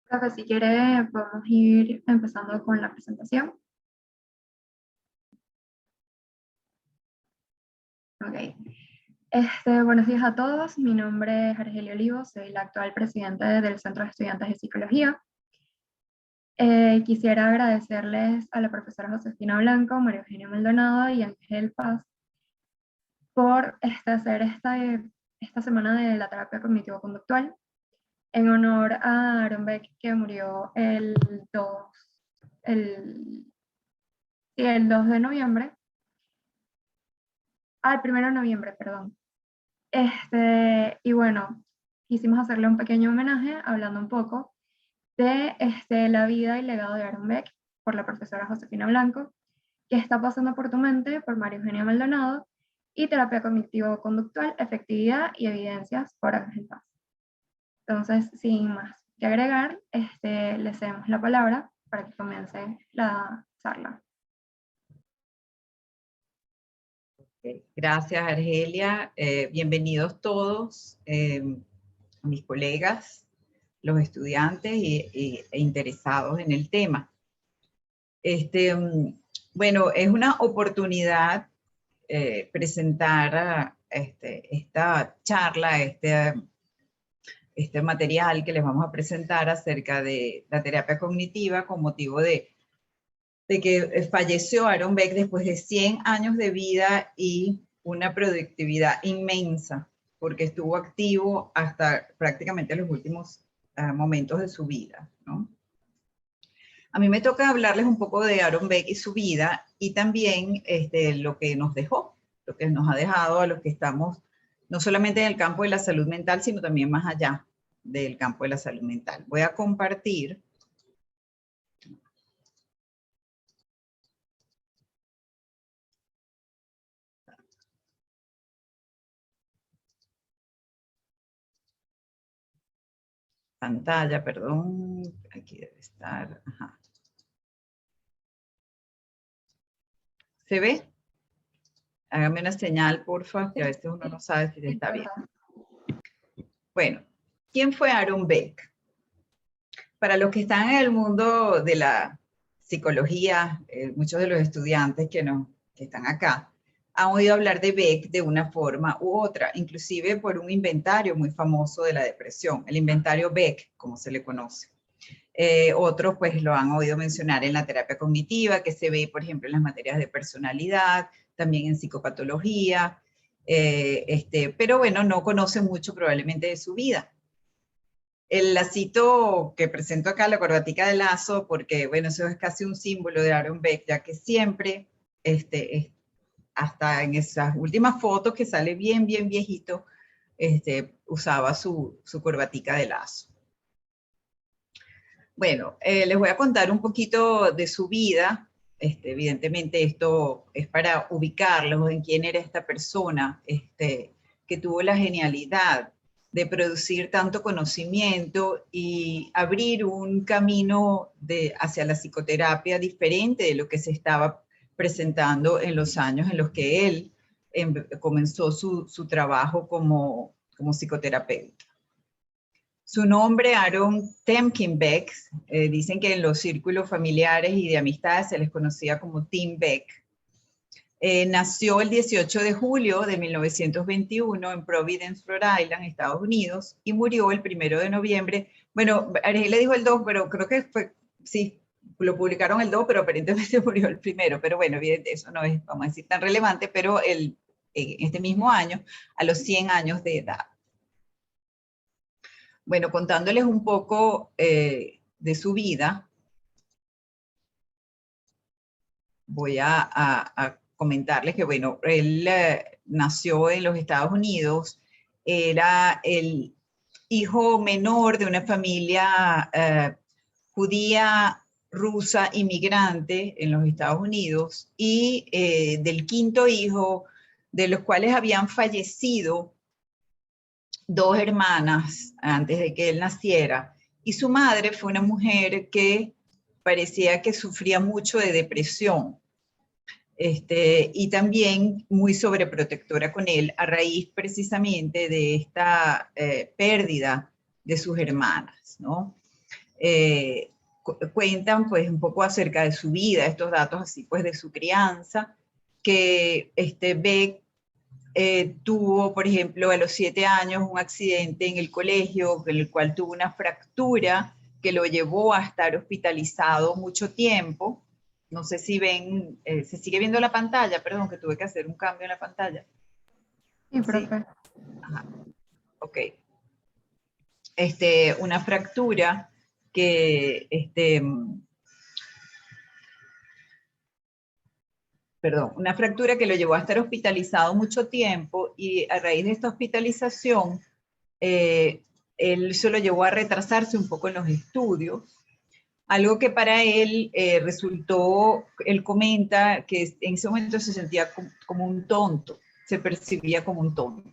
Profe, si quiere, podemos ir empezando con la presentación. Ok. Buenos días a todos. Mi nombre es Argelia Olivo, soy la actual presidenta del Centro de Estudiantes de Psicología. Quisiera agradecerles a la profesora Josefina Blanco, María Eugenia Maldonado y Ángel Paz por hacer esta semana de la terapia cognitivo-conductual en honor a Aaron Beck, que murió el, el 2 de noviembre. El 1 de noviembre, perdón. Y bueno, quisimos hacerle un pequeño homenaje hablando un poco de la vida y legado de Aaron Beck por la profesora Josefina Blanco, que está pasando por tu mente por María Eugenia Maldonado, y terapia cognitivo-conductual, efectividad y evidencias por Ángel Paz. Entonces, sin más que agregar, le cedemos la palabra para que comience la charla. Gracias, Argelia. Bienvenidos todos, mis colegas, los estudiantes e interesados en el tema. Bueno, es una oportunidad presentar esta charla, este material que les vamos a presentar acerca de la terapia cognitiva con motivo de que falleció Aaron Beck después de 100 años de vida y una productividad inmensa, porque estuvo activo hasta prácticamente los últimos momentos de su vida, ¿no? A mí me toca hablarles un poco de Aaron Beck y su vida, y también lo que nos dejó, lo que nos ha dejado a los que estamos no solamente en el campo de la salud mental, sino también más allá del campo de la salud mental. Voy a compartir. Pantalla, perdón, aquí debe estar. Ajá. ¿Se ve? Hágame una señal, porfa, que a veces uno no sabe si está bien. Bueno, ¿quién fue Aaron Beck? Para los que están en el mundo de la psicología, muchos de los estudiantes que están acá han oído hablar de Beck de una forma u otra, inclusive por un inventario muy famoso de la depresión, el inventario Beck, como se le conoce. Otros pues lo han oído mencionar en la terapia cognitiva, que se ve, por ejemplo, en las materias de personalidad, también en psicopatología, pero bueno, no conocen mucho probablemente de su vida. El lacito que presento acá, la corbatica de lazo, porque bueno, eso es casi un símbolo de Aaron Beck, ya que siempre, hasta en esas últimas fotos que sale bien viejito, usaba su corbatica de lazo. Bueno, les voy a contar un poquito de su vida. Evidentemente esto es para ubicarlos en quién era esta persona que tuvo la genialidad de producir tanto conocimiento y abrir un camino hacia la psicoterapia diferente de lo que se estaba presentando en los años en los que él comenzó su trabajo como psicoterapeuta. Su nombre, Aaron Temkin Beck, dicen que en los círculos familiares y de amistades se les conocía como Tim Beck. Nació el 18 de julio de 1921 en Providence, Rhode Island, Estados Unidos, y murió el 1 de noviembre. Bueno, Argelia dijo el 2, pero creo que fue, sí, lo publicaron el 2, pero aparentemente murió el 1. Pero bueno, eso no es, vamos a decir, tan relevante, pero este mismo año, a los 100 años de edad. Bueno, contándoles un poco de su vida, voy a comentarles que, bueno, él nació en los Estados Unidos, era el hijo menor de una familia judía rusa inmigrante en los Estados Unidos y del quinto hijo, de los cuales habían fallecido 2 hermanas antes de que él naciera, y su madre fue una mujer que parecía que sufría mucho de depresión, y también muy sobreprotectora con él a raíz precisamente de esta pérdida de sus hermanas, ¿no? cuentan pues un poco acerca de su vida, estos datos así pues de su crianza, que Beck tuvo, por ejemplo, a los 7 años un accidente en el colegio, en el cual tuvo una fractura que lo llevó a estar hospitalizado mucho tiempo. No sé si ven, se sigue viendo la pantalla, perdón, que tuve que hacer un cambio en la pantalla. Sí, profe. ¿Sí? Ajá. Ok. Una fractura que, una fractura que lo llevó a estar hospitalizado mucho tiempo, y a raíz de esta hospitalización, él se lo llevó a retrasarse un poco en los estudios, algo que para él resultó, él comenta que en ese momento se sentía como un tonto, se percibía como un tonto.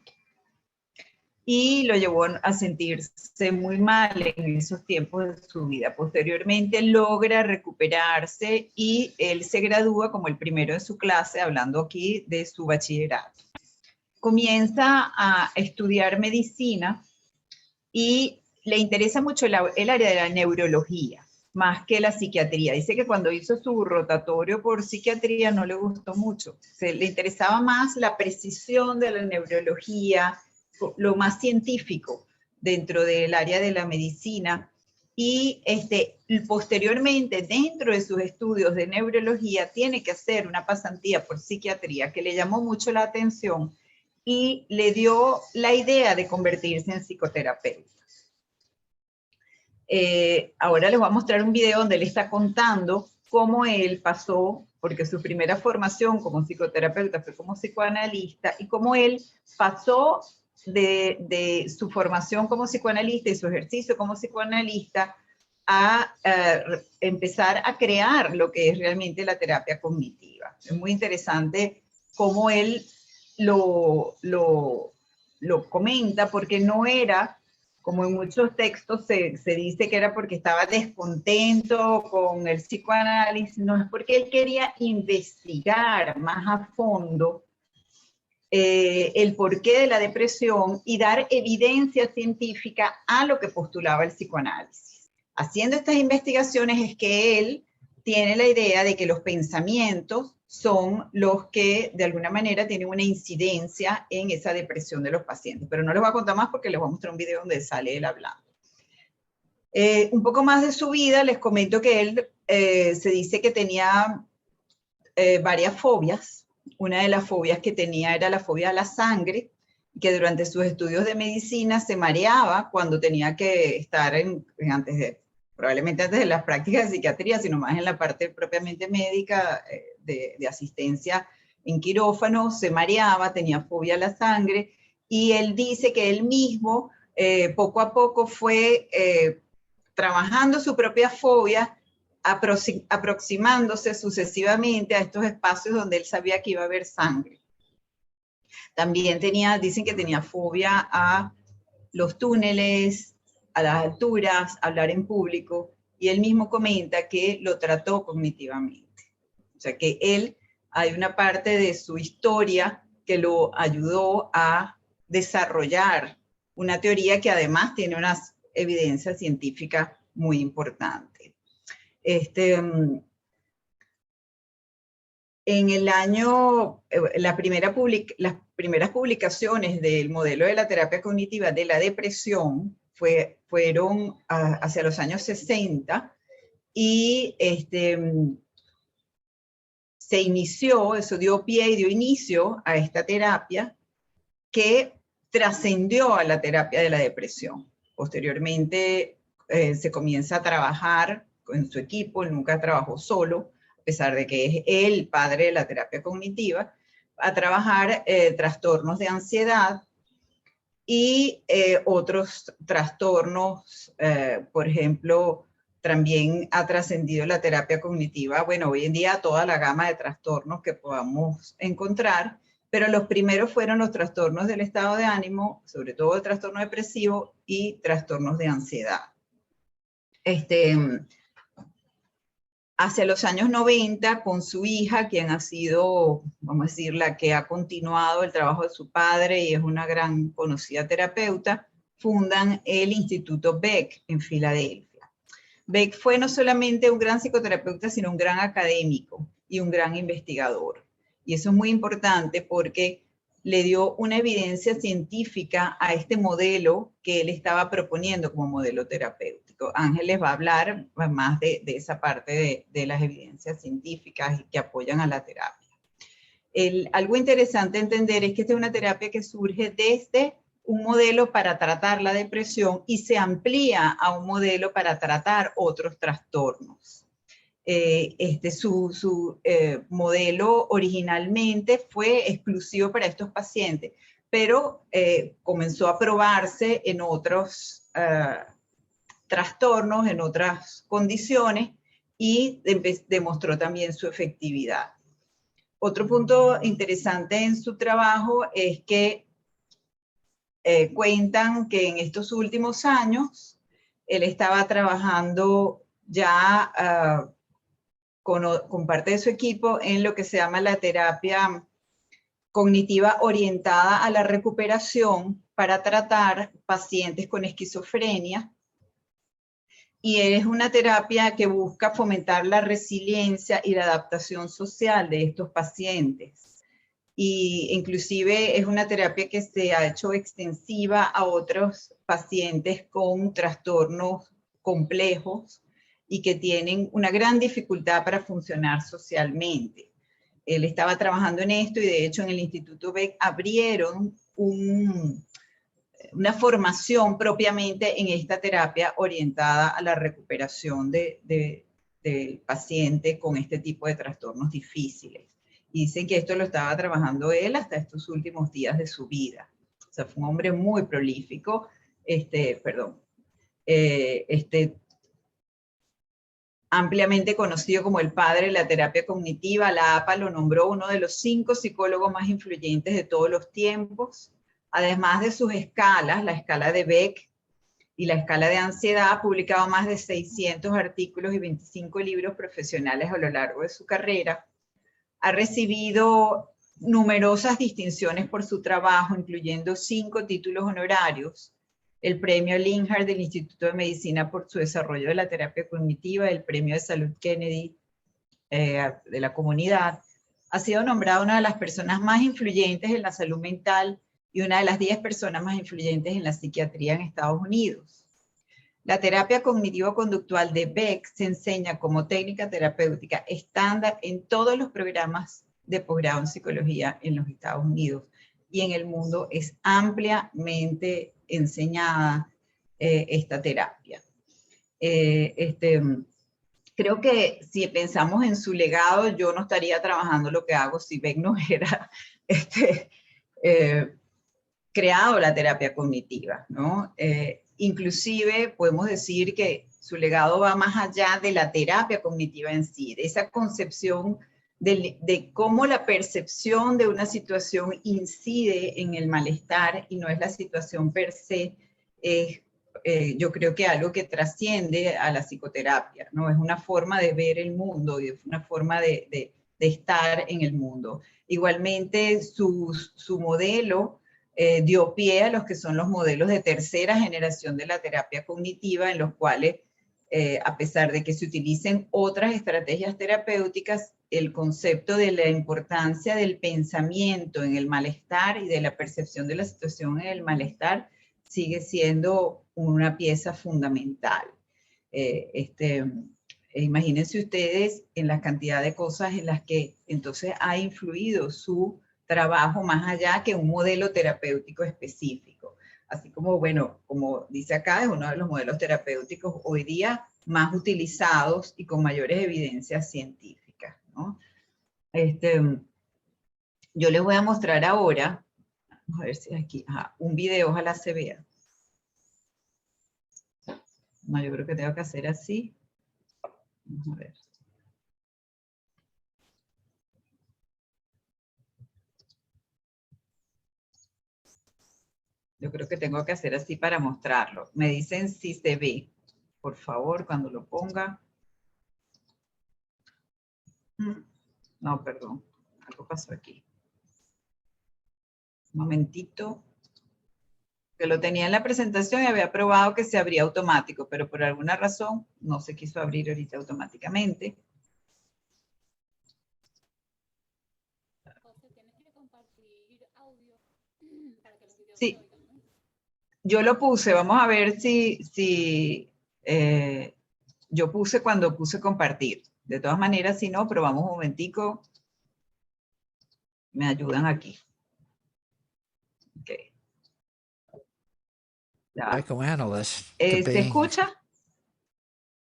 Y lo llevó a sentirse muy mal en esos tiempos de su vida. Posteriormente logra recuperarse y él se gradúa como el primero de su clase, hablando aquí de su bachillerato. Comienza a estudiar medicina y le interesa mucho el área de la neurología, más que la psiquiatría. Dice que cuando hizo su rotatorio por psiquiatría no le gustó mucho. Le interesaba más la precisión de la neurología, lo más científico dentro del área de la medicina. Y posteriormente, dentro de sus estudios de neurología, tiene que hacer una pasantía por psiquiatría que le llamó mucho la atención y le dio la idea de convertirse en psicoterapeuta. Ahora les voy a mostrar un video donde él está contando cómo él pasó, porque su primera formación como psicoterapeuta fue como psicoanalista, y cómo él pasó de su formación como psicoanalista y su ejercicio como psicoanalista a empezar a crear lo que es realmente la terapia cognitiva. Es muy interesante cómo él lo comenta, porque no era, como en muchos textos se dice que era porque estaba descontento con el psicoanálisis, no, es porque él quería investigar más a fondo el porqué de la depresión y dar evidencia científica a lo que postulaba el psicoanálisis. Haciendo estas investigaciones es que él tiene la idea de que los pensamientos son los que de alguna manera tienen una incidencia en esa depresión de los pacientes. Pero no les voy a contar más porque les voy a mostrar un video donde sale él hablando. Un poco más de su vida, les comento que él se dice que tenía varias fobias. Una de las fobias que tenía era la fobia a la sangre, que durante sus estudios de medicina se mareaba cuando tenía que estar probablemente antes de las prácticas de psiquiatría, sino más en la parte propiamente médica de asistencia en quirófano, se mareaba, tenía fobia a la sangre, y él dice que él mismo poco a poco fue trabajando su propia fobia, aproximándose sucesivamente a estos espacios donde él sabía que iba a haber sangre. También dicen que tenía fobia a los túneles, a las alturas, a hablar en público, y él mismo comenta que lo trató cognitivamente. O sea que hay una parte de su historia que lo ayudó a desarrollar una teoría que además tiene unas evidencias científicas muy importantes. En el año, las primeras publicaciones del modelo de la terapia cognitiva de la depresión fueron hacia los años 60, y se inició, eso dio pie y dio inicio a esta terapia que trascendió a la terapia de la depresión. Posteriormente se comienza a trabajar con su equipo, él nunca trabajó solo, a pesar de que es el padre de la terapia cognitiva, a trabajar trastornos de ansiedad y otros trastornos, por ejemplo, también ha trascendido la terapia cognitiva, bueno, hoy en día toda la gama de trastornos que podamos encontrar, pero los primeros fueron los trastornos del estado de ánimo, sobre todo el trastorno depresivo y trastornos de ansiedad. Hacia los años 90, con su hija, quien ha sido, vamos a decir, la que ha continuado el trabajo de su padre y es una gran conocida terapeuta, fundan el Instituto Beck en Filadelfia. Beck fue no solamente un gran psicoterapeuta, sino un gran académico y un gran investigador. Y eso es muy importante porque le dio una evidencia científica a este modelo que él estaba proponiendo como modelo terapéutico. Ángeles va a hablar más de esa parte de las evidencias científicas que apoyan a la terapia. Algo interesante entender es que esta es una terapia que surge desde un modelo para tratar la depresión y se amplía a un modelo para tratar otros trastornos. Su modelo originalmente fue exclusivo para estos pacientes, pero comenzó a probarse en otros trastornos, en otras condiciones, y demostró también su efectividad. Otro punto interesante en su trabajo es que cuentan que en estos últimos años él estaba trabajando ya con parte de su equipo en lo que se llama la terapia cognitiva orientada a la recuperación para tratar pacientes con esquizofrenia. Y es una terapia que busca fomentar la resiliencia y la adaptación social de estos pacientes. Y inclusive es una terapia que se ha hecho extensiva a otros pacientes con trastornos complejos y que tienen una gran dificultad para funcionar socialmente. Él estaba trabajando en esto y de hecho en el Instituto Beck abrieron una formación propiamente en esta terapia orientada a la recuperación del paciente con este tipo de trastornos difíciles. Y dicen que esto lo estaba trabajando él hasta estos últimos días de su vida. O sea, fue un hombre muy prolífico, ampliamente conocido como el padre de la terapia cognitiva. La APA lo nombró uno de los 5 psicólogos más influyentes de todos los tiempos. Además de sus escalas, la escala de Beck y la escala de ansiedad, ha publicado más de 600 artículos y 25 libros profesionales a lo largo de su carrera. Ha recibido numerosas distinciones por su trabajo, incluyendo 5 títulos honorarios, el premio Linhart del Instituto de Medicina por su desarrollo de la terapia cognitiva, el premio de salud Kennedy de la comunidad. Ha sido nombrada una de las personas más influyentes en la salud mental y una de las 10 personas más influyentes en la psiquiatría en Estados Unidos. La terapia cognitivo-conductual de Beck se enseña como técnica terapéutica estándar en todos los programas de posgrado en psicología en los Estados Unidos, y en el mundo es ampliamente enseñada esta terapia. Creo que si pensamos en su legado, yo no estaría trabajando lo que hago si Beck no hubiera creado la terapia cognitiva, ¿no? Inclusive podemos decir que su legado va más allá de la terapia cognitiva en sí, de esa concepción de cómo la percepción de una situación incide en el malestar y no es la situación per se. Yo creo que algo que trasciende a la psicoterapia, ¿no? Es una forma de ver el mundo y es una forma de estar en el mundo. Igualmente, su modelo dio pie a los que son los modelos de tercera generación de la terapia cognitiva, en los cuales, a pesar de que se utilicen otras estrategias terapéuticas, el concepto de la importancia del pensamiento en el malestar y de la percepción de la situación en el malestar sigue siendo una pieza fundamental. Imagínense ustedes en la cantidad de cosas en las que entonces ha influido su trabajo más allá que un modelo terapéutico específico. Así como, bueno, como dice acá, es uno de los modelos terapéuticos hoy día más utilizados y con mayores evidencias científicas, ¿no? Yo les voy a mostrar ahora, vamos a ver si aquí, un video, ojalá se vea. No, yo creo que tengo que hacer así. Vamos a ver. Yo creo que tengo que hacer así para mostrarlo. Me dicen si se ve, por favor, cuando lo ponga. No, perdón, algo pasó aquí. Un momentito. que lo tenía en la presentación y había probado que se abría automático, pero por alguna razón no se quiso abrir ahorita automáticamente. Sí, yo lo puse, vamos a ver si yo puse cuando puse compartir. De todas maneras, si no, probamos un momentico. Me ayudan aquí. Okay. Psychoanalyst. ¿Se escucha?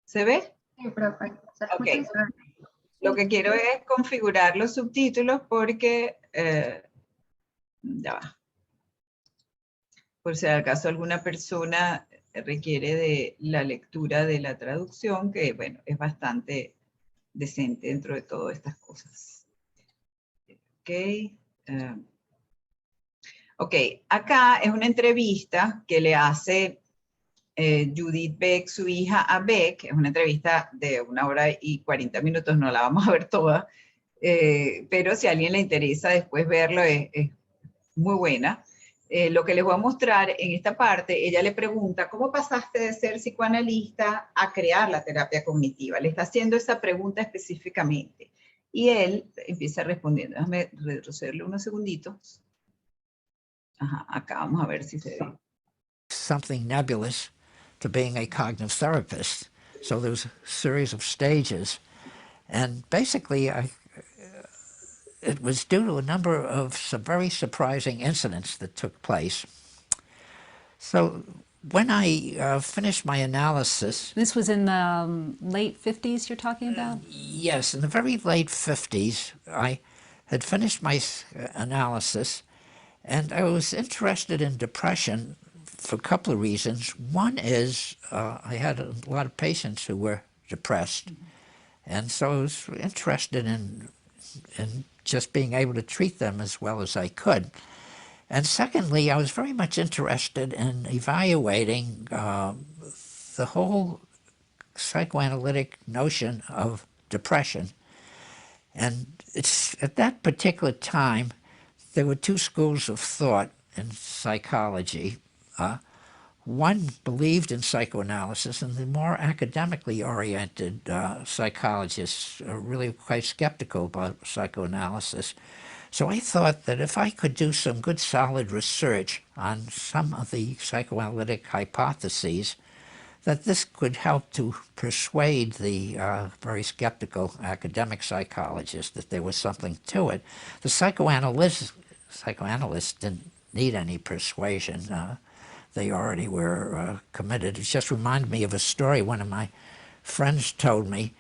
¿Se ve? Sí, perfecto. Se escucha Okay. y se ve. Lo que quiero es configurar los subtítulos porque, ya va. Por si acaso alguna persona requiere de la lectura de la traducción, que bueno, es bastante decente dentro de todas estas cosas. Ok. Ok, acá es una entrevista que le hace Judith Beck, su hija, a Beck. Es una entrevista de 1 hora y 40 minutos, no la vamos a ver toda, pero si a alguien le interesa después verlo, es muy buena. Lo que les voy a mostrar en esta parte, ella le pregunta, ¿cómo pasaste de ser psicoanalista a crear la terapia cognitiva? Le está haciendo esa pregunta específicamente. Y él empieza respondiendo. Déjame retrocederle unos segunditos. Ajá, acá vamos a ver si se ve. Something nebulous to being a cognitive therapist. So there was a series of stages. And basically, it was due to a number of some very surprising incidents that took place. So when I finished my analysis... This was in the late 50s you're talking about? Yes, in the very late 50s, I had finished my analysis, and I was interested in depression for a couple of reasons. One is I had a lot of patients who were depressed, and so I was interested in just being able to treat them as well as I could. And secondly, I was very much interested in evaluating the whole psychoanalytic notion of depression. And it's at that particular time, there were two schools of thought in psychology. One believed in psychoanalysis, and the more academically oriented psychologists are really quite skeptical about psychoanalysis. So I thought that if I could do some good solid research on some of the psychoanalytic hypotheses, that this could help to persuade the very skeptical academic psychologists that there was something to it. The psychoanalysts didn't need any persuasion. They already were committed. It just reminded me of a story one of my friends told me,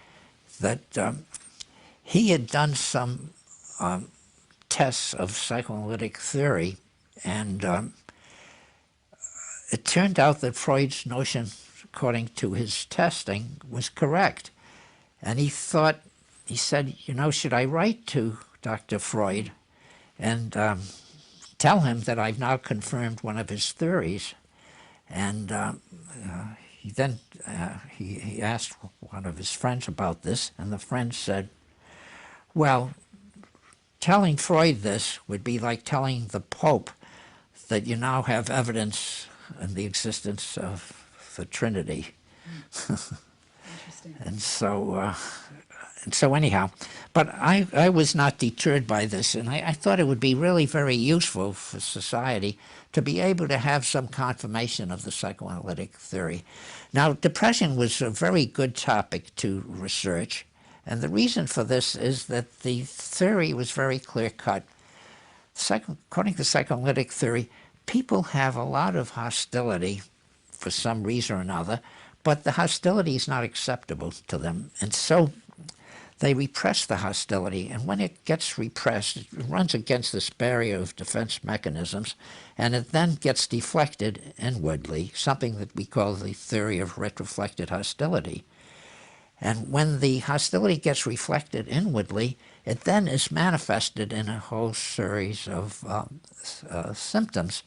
that he had done some tests of psychoanalytic theory, and it turned out that Freud's notion, according to his testing, was correct. And he thought, he said, you know, should I write to Dr. Freud and tell him that I've now confirmed one of his theories? And he then he asked one of his friends about this, and the friend said, well, telling Freud this would be like telling the Pope that you now have evidence in the existence of the Trinity. And so anyhow, but I was not deterred by this, and I thought it would be really very useful for society to be able to have some confirmation of the psychoanalytic theory. Now, depression was a very good topic to research, and the reason for this is that the theory was very clear-cut. According to psychoanalytic theory, people have a lot of hostility for some reason or another, but the hostility is not acceptable to them, and so they repress the hostility, and when it gets repressed, it runs against this barrier of defense mechanisms, and it then gets deflected inwardly, something that we call the theory of retroflected hostility. And when the hostility gets reflected inwardly, it then is manifested in a whole series of symptoms.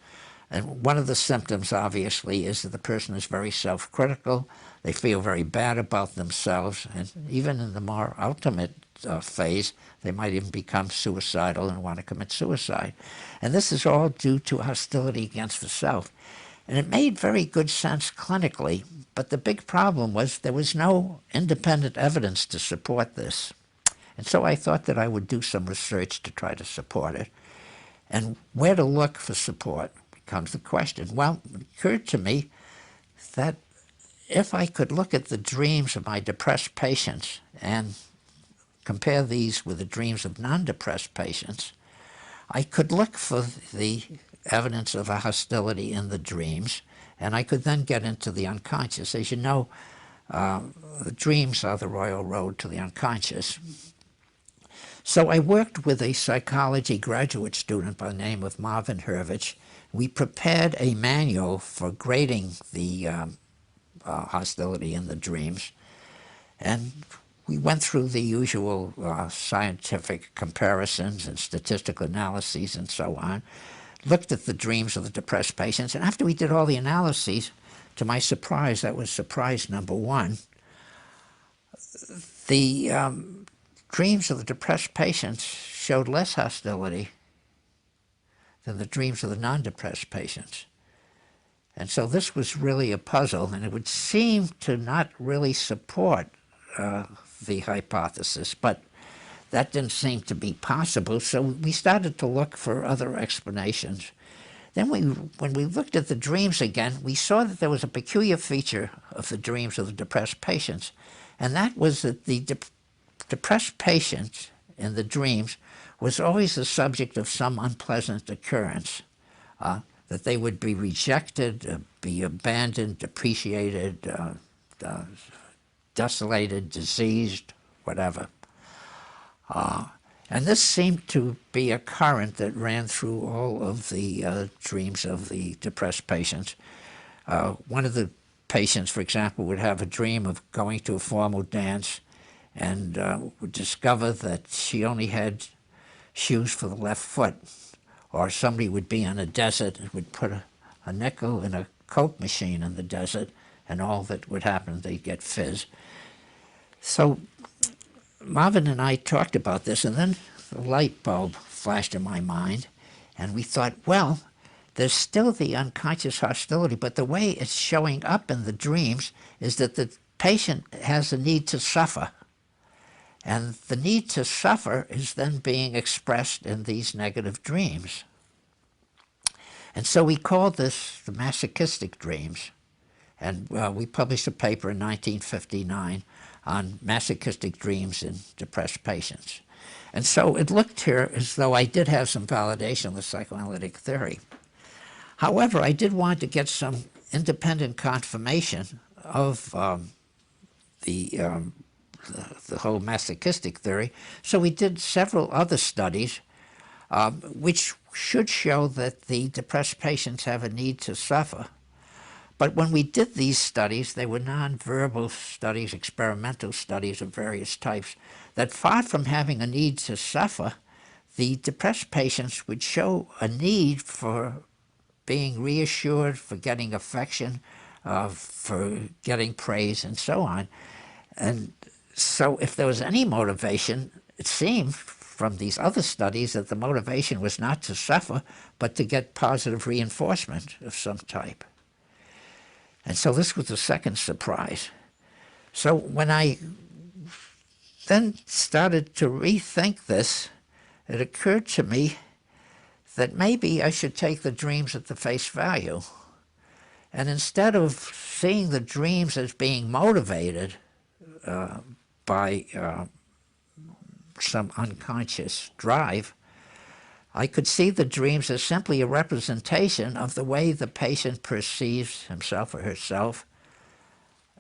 And one of the symptoms, obviously, is that the person is very self-critical. They feel very bad about themselves, and even in the more ultimate phase, they might even become suicidal and want to commit suicide. And this is all due to hostility against the self. And it made very good sense clinically, but the big problem was there was no independent evidence to support this. And so I thought that I would do some research to try to support it. And where to look for support becomes the question. Well, it occurred to me that if I could look at the dreams of my depressed patients and compare these with the dreams of non-depressed patients, I could look for the evidence of a hostility in the dreams, and I could then get into the unconscious. As you know, the dreams are the royal road to the unconscious. So I worked with a psychology graduate student by the name of Marvin Hurvich. We prepared a manual for grading the hostility in the dreams, and we went through the usual scientific comparisons and statistical analyses and so on, looked at the dreams of the depressed patients, and after we did all the analyses, to my surprise, that was surprise number one, the dreams of the depressed patients showed less hostility than the dreams of the non-depressed patients. And so this was really a puzzle, and it would seem to not really support the hypothesis, but that didn't seem to be possible, so we started to look for other explanations. Then when we looked at the dreams again, we saw that there was a peculiar feature of the dreams of the depressed patients, and that was that the depressed patient in the dreams was always the subject of some unpleasant occurrence, that they would be rejected, be abandoned, depreciated, desolated, diseased, whatever. And this seemed to be a current that ran through all of the dreams of the depressed patients. One of the patients, for example, would have a dream of going to a formal dance and would discover that she only had shoes for the left foot. Or somebody would be in a desert and would put a nickel in a Coke machine in the desert, and all that would happen, they'd get fizz. So Marvin and I talked about this, and then the light bulb flashed in my mind, and we thought, well, there's still the unconscious hostility, but the way it's showing up in the dreams is that the patient has a need to suffer. And the need to suffer is then being expressed in these negative dreams. And so we called this the masochistic dreams. And we published a paper in 1959 on masochistic dreams in depressed patients. And so it looked here as though I did have some validation of the psychoanalytic theory. However, I did want to get some independent confirmation of the whole masochistic theory. So we did several other studies which should show that the depressed patients have a need to suffer. But when we did these studies, they were nonverbal studies, experimental studies of various types, that far from having a need to suffer, the depressed patients would show a need for being reassured, for getting affection, for getting praise, and so on. And so if there was any motivation, it seemed from these other studies that the motivation was not to suffer, but to get positive reinforcement of some type. And so this was the second surprise. So when I then started to rethink this, it occurred to me that maybe I should take the dreams at the face value. And instead of seeing the dreams as being motivated by some unconscious drive, I could see the dreams as simply a representation of the way the patient perceives himself or herself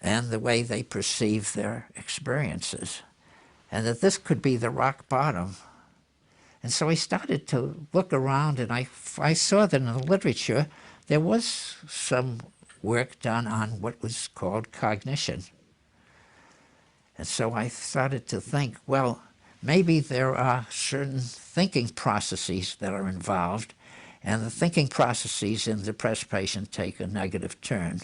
and the way they perceive their experiences, and that this could be the rock bottom. And so I started to look around, and I saw that in the literature there was some work done on what was called cognition. And so I started to think, well, maybe there are certain thinking processes that are involved, and the thinking processes in the depressed patient take a negative turn.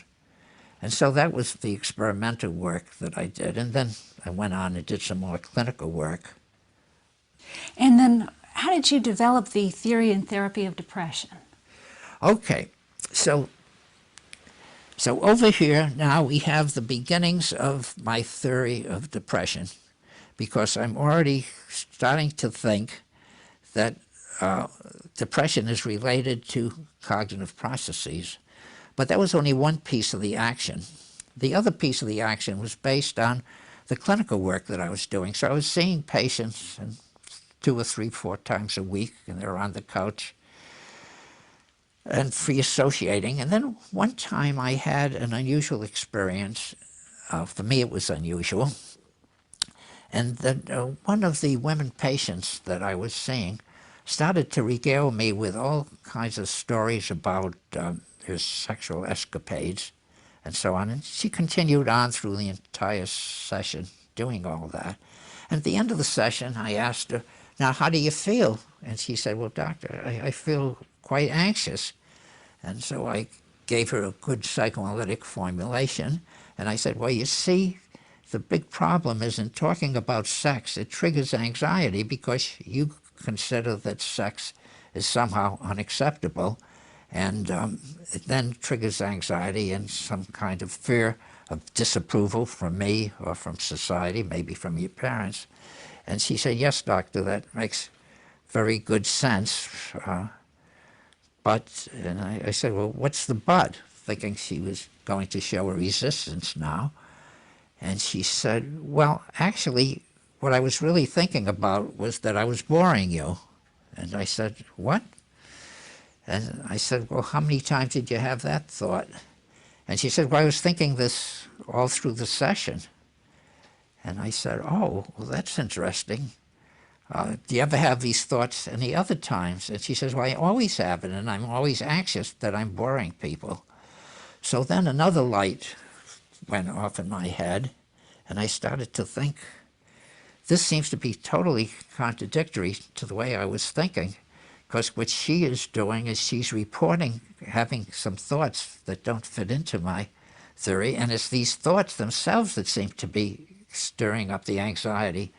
And so that was the experimental work that I did. And then I went on and did some more clinical work. And then how did you develop the theory and therapy of depression? Okay, so So over here now we have the beginnings of my theory of depression, because I'm already starting to think that depression is related to cognitive processes. But that was only one piece of the action. The other piece of the action was based on the clinical work that I was doing. So I was seeing patients 2 or 3, 4 times a week, and they're on the couch and free associating. And then one time I had an unusual experience. For me, it was unusual. And then one of the women patients that I was seeing started to regale me with all kinds of stories about his sexual escapades and so on. And she continued on through the entire session doing all that. And at the end of the session, I asked her, "Now, how do you feel?" And she said, "Well, doctor, I feel quite anxious." And so I gave her a good psychoanalytic formulation. And I said, "Well, you see, the big problem is in talking about sex, it triggers anxiety because you consider that sex is somehow unacceptable, and it then triggers anxiety and some kind of fear of disapproval from me or from society, maybe from your parents." And she said, "Yes, doctor, that makes very good sense. But," and I said, "Well, what's the but?" Thinking she was going to show a resistance now. And she said, "Well, actually, what I was really thinking about was that I was boring you." And I said, "What?" And I said, "Well, how many times did you have that thought?" And she said, "Well, I was thinking this all through the session." And I said, "Oh, well, that's interesting. Do you ever have these thoughts any other times?" And she says, "Well, I always have it, and I'm always anxious that I'm boring people." So then another light went off in my head, and I started to think, this seems to be totally contradictory to the way I was thinking, because what she is doing is she's reporting having some thoughts that don't fit into my theory, and it's these thoughts themselves that seem to be stirring up the anxiety,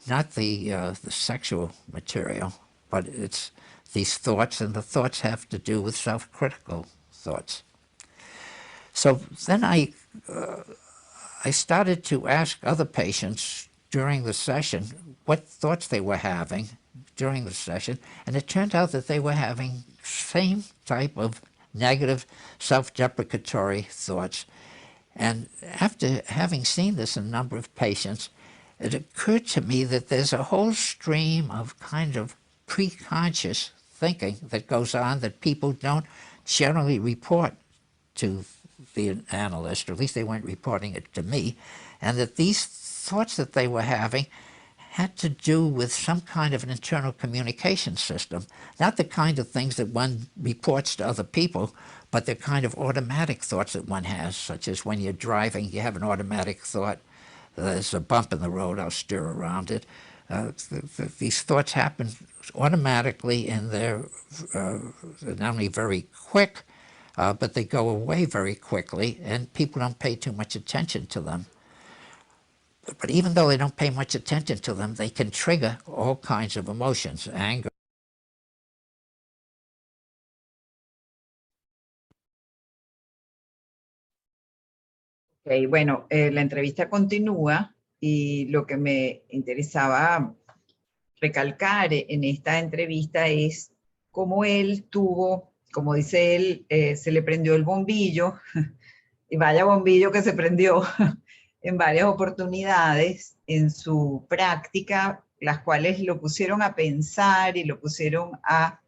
not the sexual material, but it's these thoughts, and the thoughts have to do with self-critical thoughts. So then I started to ask other patients during the session what thoughts they were having during the session, and it turned out that they were having same type of negative self-deprecatory thoughts. And after having seen this in a number of patients, it occurred to me that there's a whole stream of kind of preconscious thinking that goes on that people don't generally report to the analyst, or at least they weren't reporting it to me, and that these thoughts that they were having had to do with some kind of an internal communication system, not the kind of things that one reports to other people, but the kind of automatic thoughts that one has, such as when you're driving, you have an automatic thought, there's a bump in the road, I'll steer around it. These thoughts happen automatically, and they're not only very quick, but they go away very quickly, and people don't pay too much attention to them. But even though they don't pay much attention to them, they can trigger all kinds of emotions, anger. Okay, bueno, la entrevista continúa y lo que me interesaba recalcar en esta entrevista es cómo él tuvo, como dice él, se le prendió el bombillo, y vaya bombillo que se prendió en varias oportunidades en su práctica, las cuales lo pusieron a pensar y lo pusieron a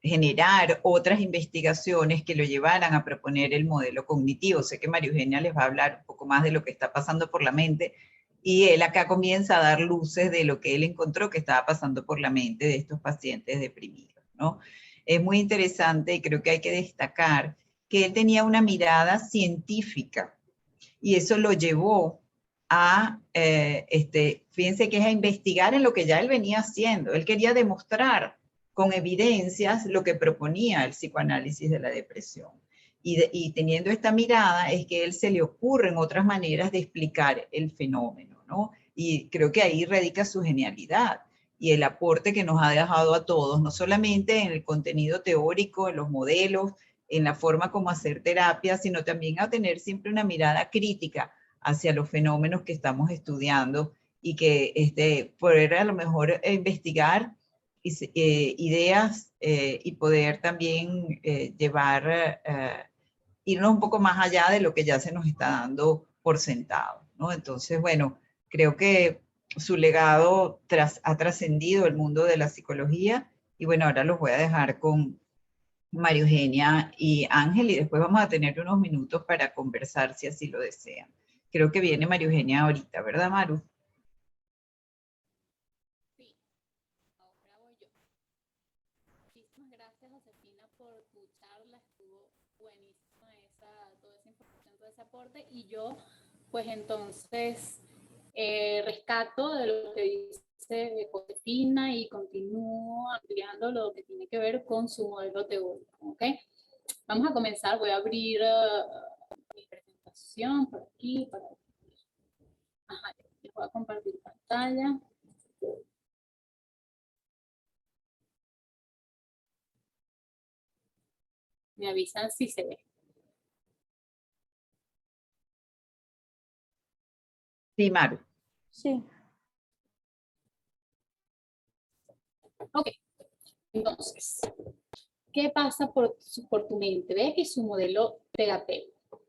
generar otras investigaciones que lo llevaran a proponer el modelo cognitivo. Sé que María Eugenia les va a hablar un poco más de lo que está pasando por la mente, y él acá comienza a dar luces de lo que él encontró que estaba pasando por la mente de estos pacientes deprimidos, ¿no? Es muy interesante, y creo que hay que destacar que él tenía una mirada científica, y eso lo llevó a, fíjense que es a investigar en lo que ya él venía haciendo. Él quería demostrar con evidencias lo que proponía el psicoanálisis de la depresión. Y teniendo esta mirada es que a él se le ocurren otras maneras de explicar el fenómeno, ¿no? Y creo que ahí radica su genialidad y el aporte que nos ha dejado a todos, no solamente en el contenido teórico, en los modelos, en la forma como hacer terapia, sino también a tener siempre una mirada crítica hacia los fenómenos que estamos estudiando y que poder a lo mejor investigar ideas y poder también irnos un poco más allá de lo que ya se nos está dando por sentado, ¿no? Entonces, bueno, creo que su legado ha trascendido el mundo de la psicología y bueno, ahora los voy a dejar con María Eugenia y Ángel y después vamos a tener unos minutos para conversar si así lo desean. Creo que viene María Eugenia ahorita, ¿verdad, Maru? Sí, ahora voy yo. Muchísimas gracias, Josefina, por tu charla. Estuvo buenísima toda esa información, todo ese aporte. Y yo, pues entonces, rescato de lo que dice Josefina y continúo ampliando lo que tiene que ver con su modelo teórico. ¿Ok? Vamos a comenzar. Voy a abrir mi presentación por aquí. Ajá, les voy a compartir pantalla. Me avisan si se ve. Sí, Maru. Sí. Ok, entonces, ¿qué pasa por tu mente? Ve que su modelo terapéutico.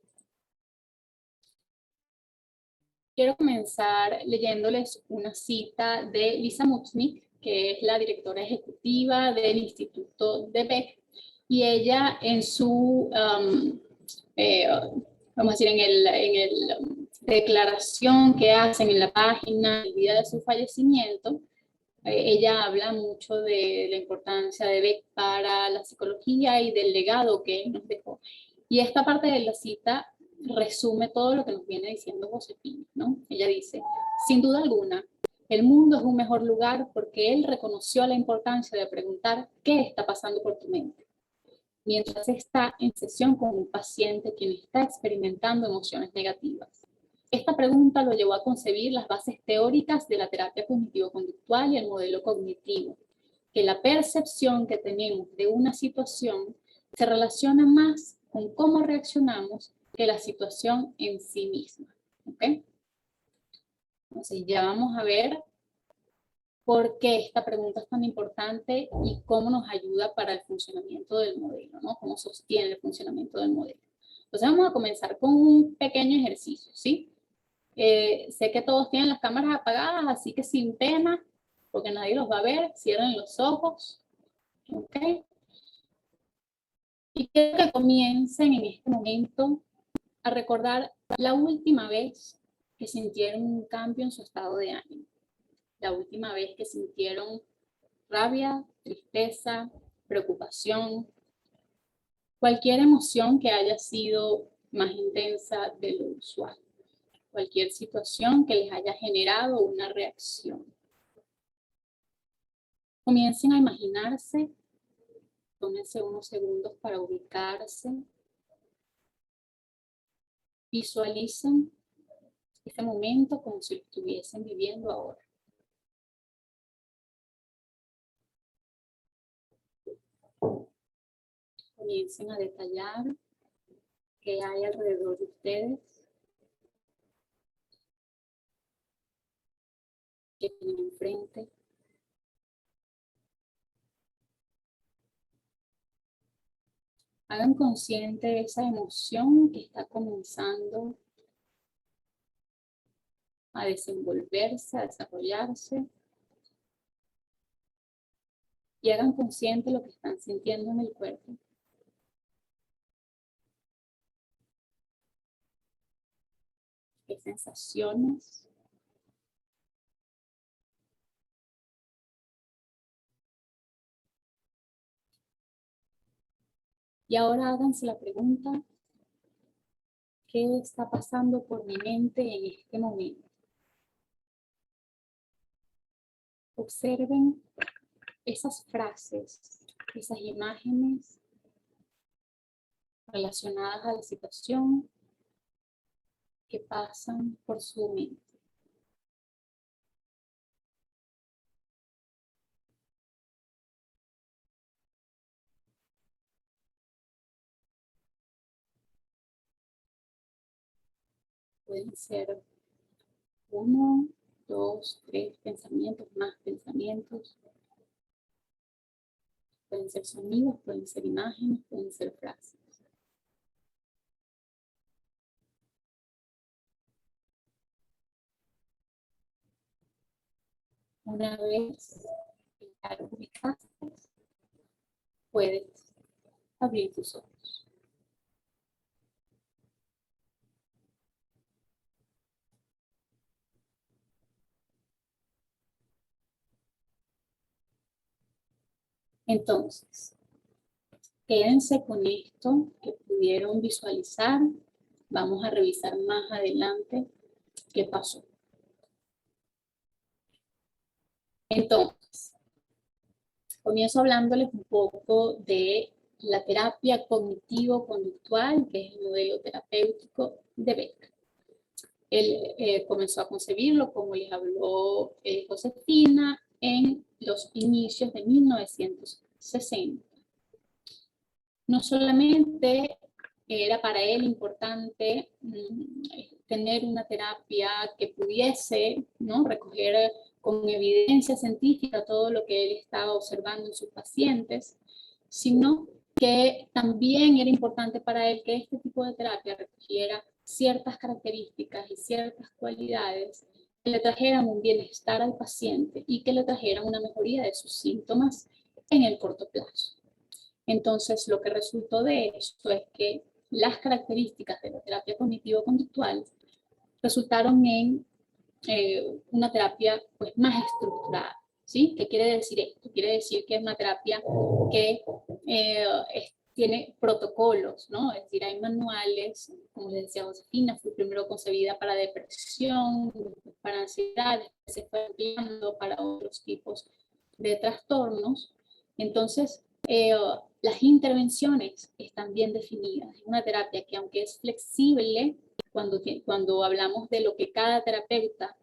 Quiero comenzar leyéndoles una cita de Lisa Mutznik, que es la directora ejecutiva del Instituto de Beck, y ella en su, vamos a decir, en el declaración que hacen en la página el día de su fallecimiento, ella habla mucho de la importancia de Beck para la psicología y del legado que él nos dejó. Y esta parte de la cita resume todo lo que nos viene diciendo Josefina, ¿no? Ella dice, sin duda alguna, el mundo es un mejor lugar porque él reconoció la importancia de preguntar qué está pasando por tu mente, mientras está en sesión con un paciente quien está experimentando emociones negativas. Esta pregunta lo llevó a concebir las bases teóricas de la terapia cognitivo-conductual y el modelo cognitivo, que la percepción que tenemos de una situación se relaciona más con cómo reaccionamos que la situación en sí misma. ¿Okay? Entonces ya vamos a ver por qué esta pregunta es tan importante y cómo nos ayuda para el funcionamiento del modelo, ¿no? Cómo sostiene el funcionamiento del modelo. Entonces vamos a comenzar con un pequeño ejercicio, ¿sí? Sé que todos tienen las cámaras apagadas, así que sin pena, porque nadie los va a ver, cierren los ojos, ¿ok? Y quiero que comiencen en este momento a recordar la última vez que sintieron un cambio en su estado de ánimo, la última vez que sintieron rabia, tristeza, preocupación, cualquier emoción que haya sido más intensa de lo usual, cualquier situación que les haya generado una reacción. Comiencen a imaginarse, tómense unos segundos para ubicarse, visualicen este momento como si lo estuviesen viviendo ahora. Comiencen a detallar qué hay alrededor de ustedes, qué tienen enfrente. Hagan consciente esa emoción que está comenzando a desenvolverse, a desarrollarse. Y hagan consciente lo que están sintiendo en el cuerpo. ¿Qué sensaciones? Y ahora háganse la pregunta, ¿qué está pasando por mi mente en este momento? Observen esas frases, esas imágenes relacionadas a la situación que pasan por su mente. pueden ser 1, 2, 3 pensamientos, más pensamientos. Pueden ser sonidos, pueden ser imágenes, pueden ser frases. Una vez que ya lo ubicaste, puedes abrir tus ojos. Entonces, quédense con esto que pudieron visualizar. Vamos a revisar más adelante qué pasó. Entonces, comienzo hablándoles un poco de la terapia cognitivo-conductual, que es el modelo terapéutico de Beck. Él comenzó a concebirlo, como les habló Josefina, en los inicios de 1960. No solamente era para él importante tener una terapia que pudiese, ¿no?, recoger con evidencia científica todo lo que él estaba observando en sus pacientes, sino que también era importante para él que este tipo de terapia recogiera ciertas características y ciertas cualidades que le trajeran un bienestar al paciente y que le trajeran una mejoría de sus síntomas en el corto plazo. Entonces, lo que resultó de esto es que las características de la terapia cognitivo-conductual resultaron en una terapia pues, más estructurada. ¿Sí? ¿Qué quiere decir esto? Quiere decir que es una terapia que tiene protocolos, ¿no? Es decir, hay manuales, como les decía Josefina, fue primero concebida para depresión, para ansiedad, se fue ampliando para otros tipos de trastornos. Entonces, las intervenciones están bien definidas. Es una terapia que, aunque es flexible, cuando hablamos de lo que cada terapeuta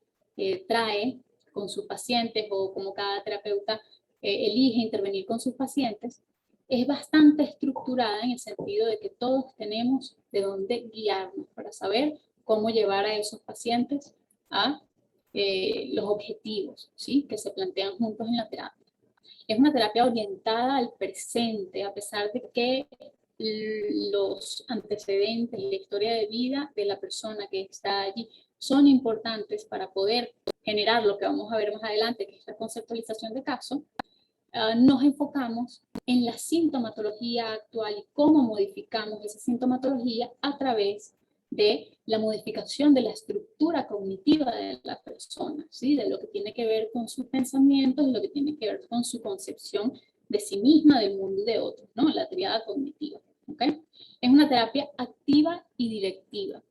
trae con sus pacientes o como cada terapeuta elige intervenir con sus pacientes, es bastante estructurada en el sentido de que todos tenemos de dónde guiarnos para saber cómo llevar a esos pacientes a los objetivos, ¿sí?, que se plantean juntos en la terapia. Es una terapia orientada al presente, a pesar de que los antecedentes y la historia de vida de la persona que está allí son importantes para poder generar lo que vamos a ver más adelante, que es la conceptualización de caso. Nos enfocamos en la sintomatología actual y cómo modificamos esa sintomatología a través de la modificación de la estructura cognitiva de la persona, ¿sí?, de lo que tiene que ver con sus pensamientos y lo que tiene que ver con su concepción de sí misma, del mundo y de otros, ¿no?, la triada cognitiva. ¿Okay? Es una terapia activa y directiva.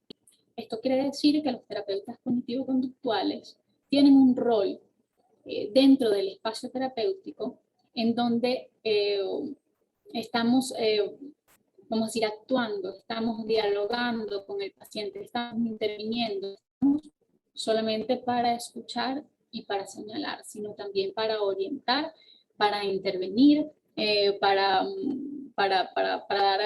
Esto quiere decir que los terapeutas cognitivo-conductuales tienen un rol dentro del espacio terapéutico en donde estamos, vamos a decir, actuando, estamos dialogando con el paciente, estamos interviniendo, estamos solamente para escuchar y para señalar, sino también para orientar, para intervenir, para dar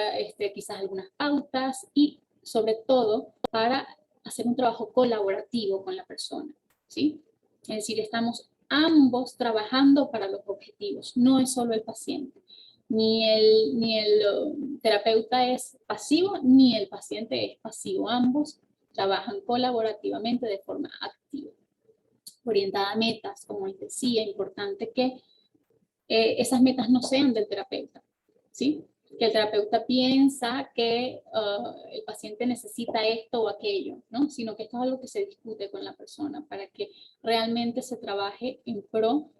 quizás algunas pautas y sobre todo para hacer un trabajo colaborativo con la persona, ¿sí? Es decir, estamos ambos trabajando para los objetivos, no es solo el paciente. Ni el terapeuta es pasivo, ni el paciente es pasivo. Ambos trabajan colaborativamente de forma activa. Orientada a metas, como les decía, importante que esas metas no sean del terapeuta, ¿sí? Que el terapeuta piensa que el paciente necesita esto o aquello, ¿no? Sino que esto es algo que se discute con la persona para que realmente se trabaje en pro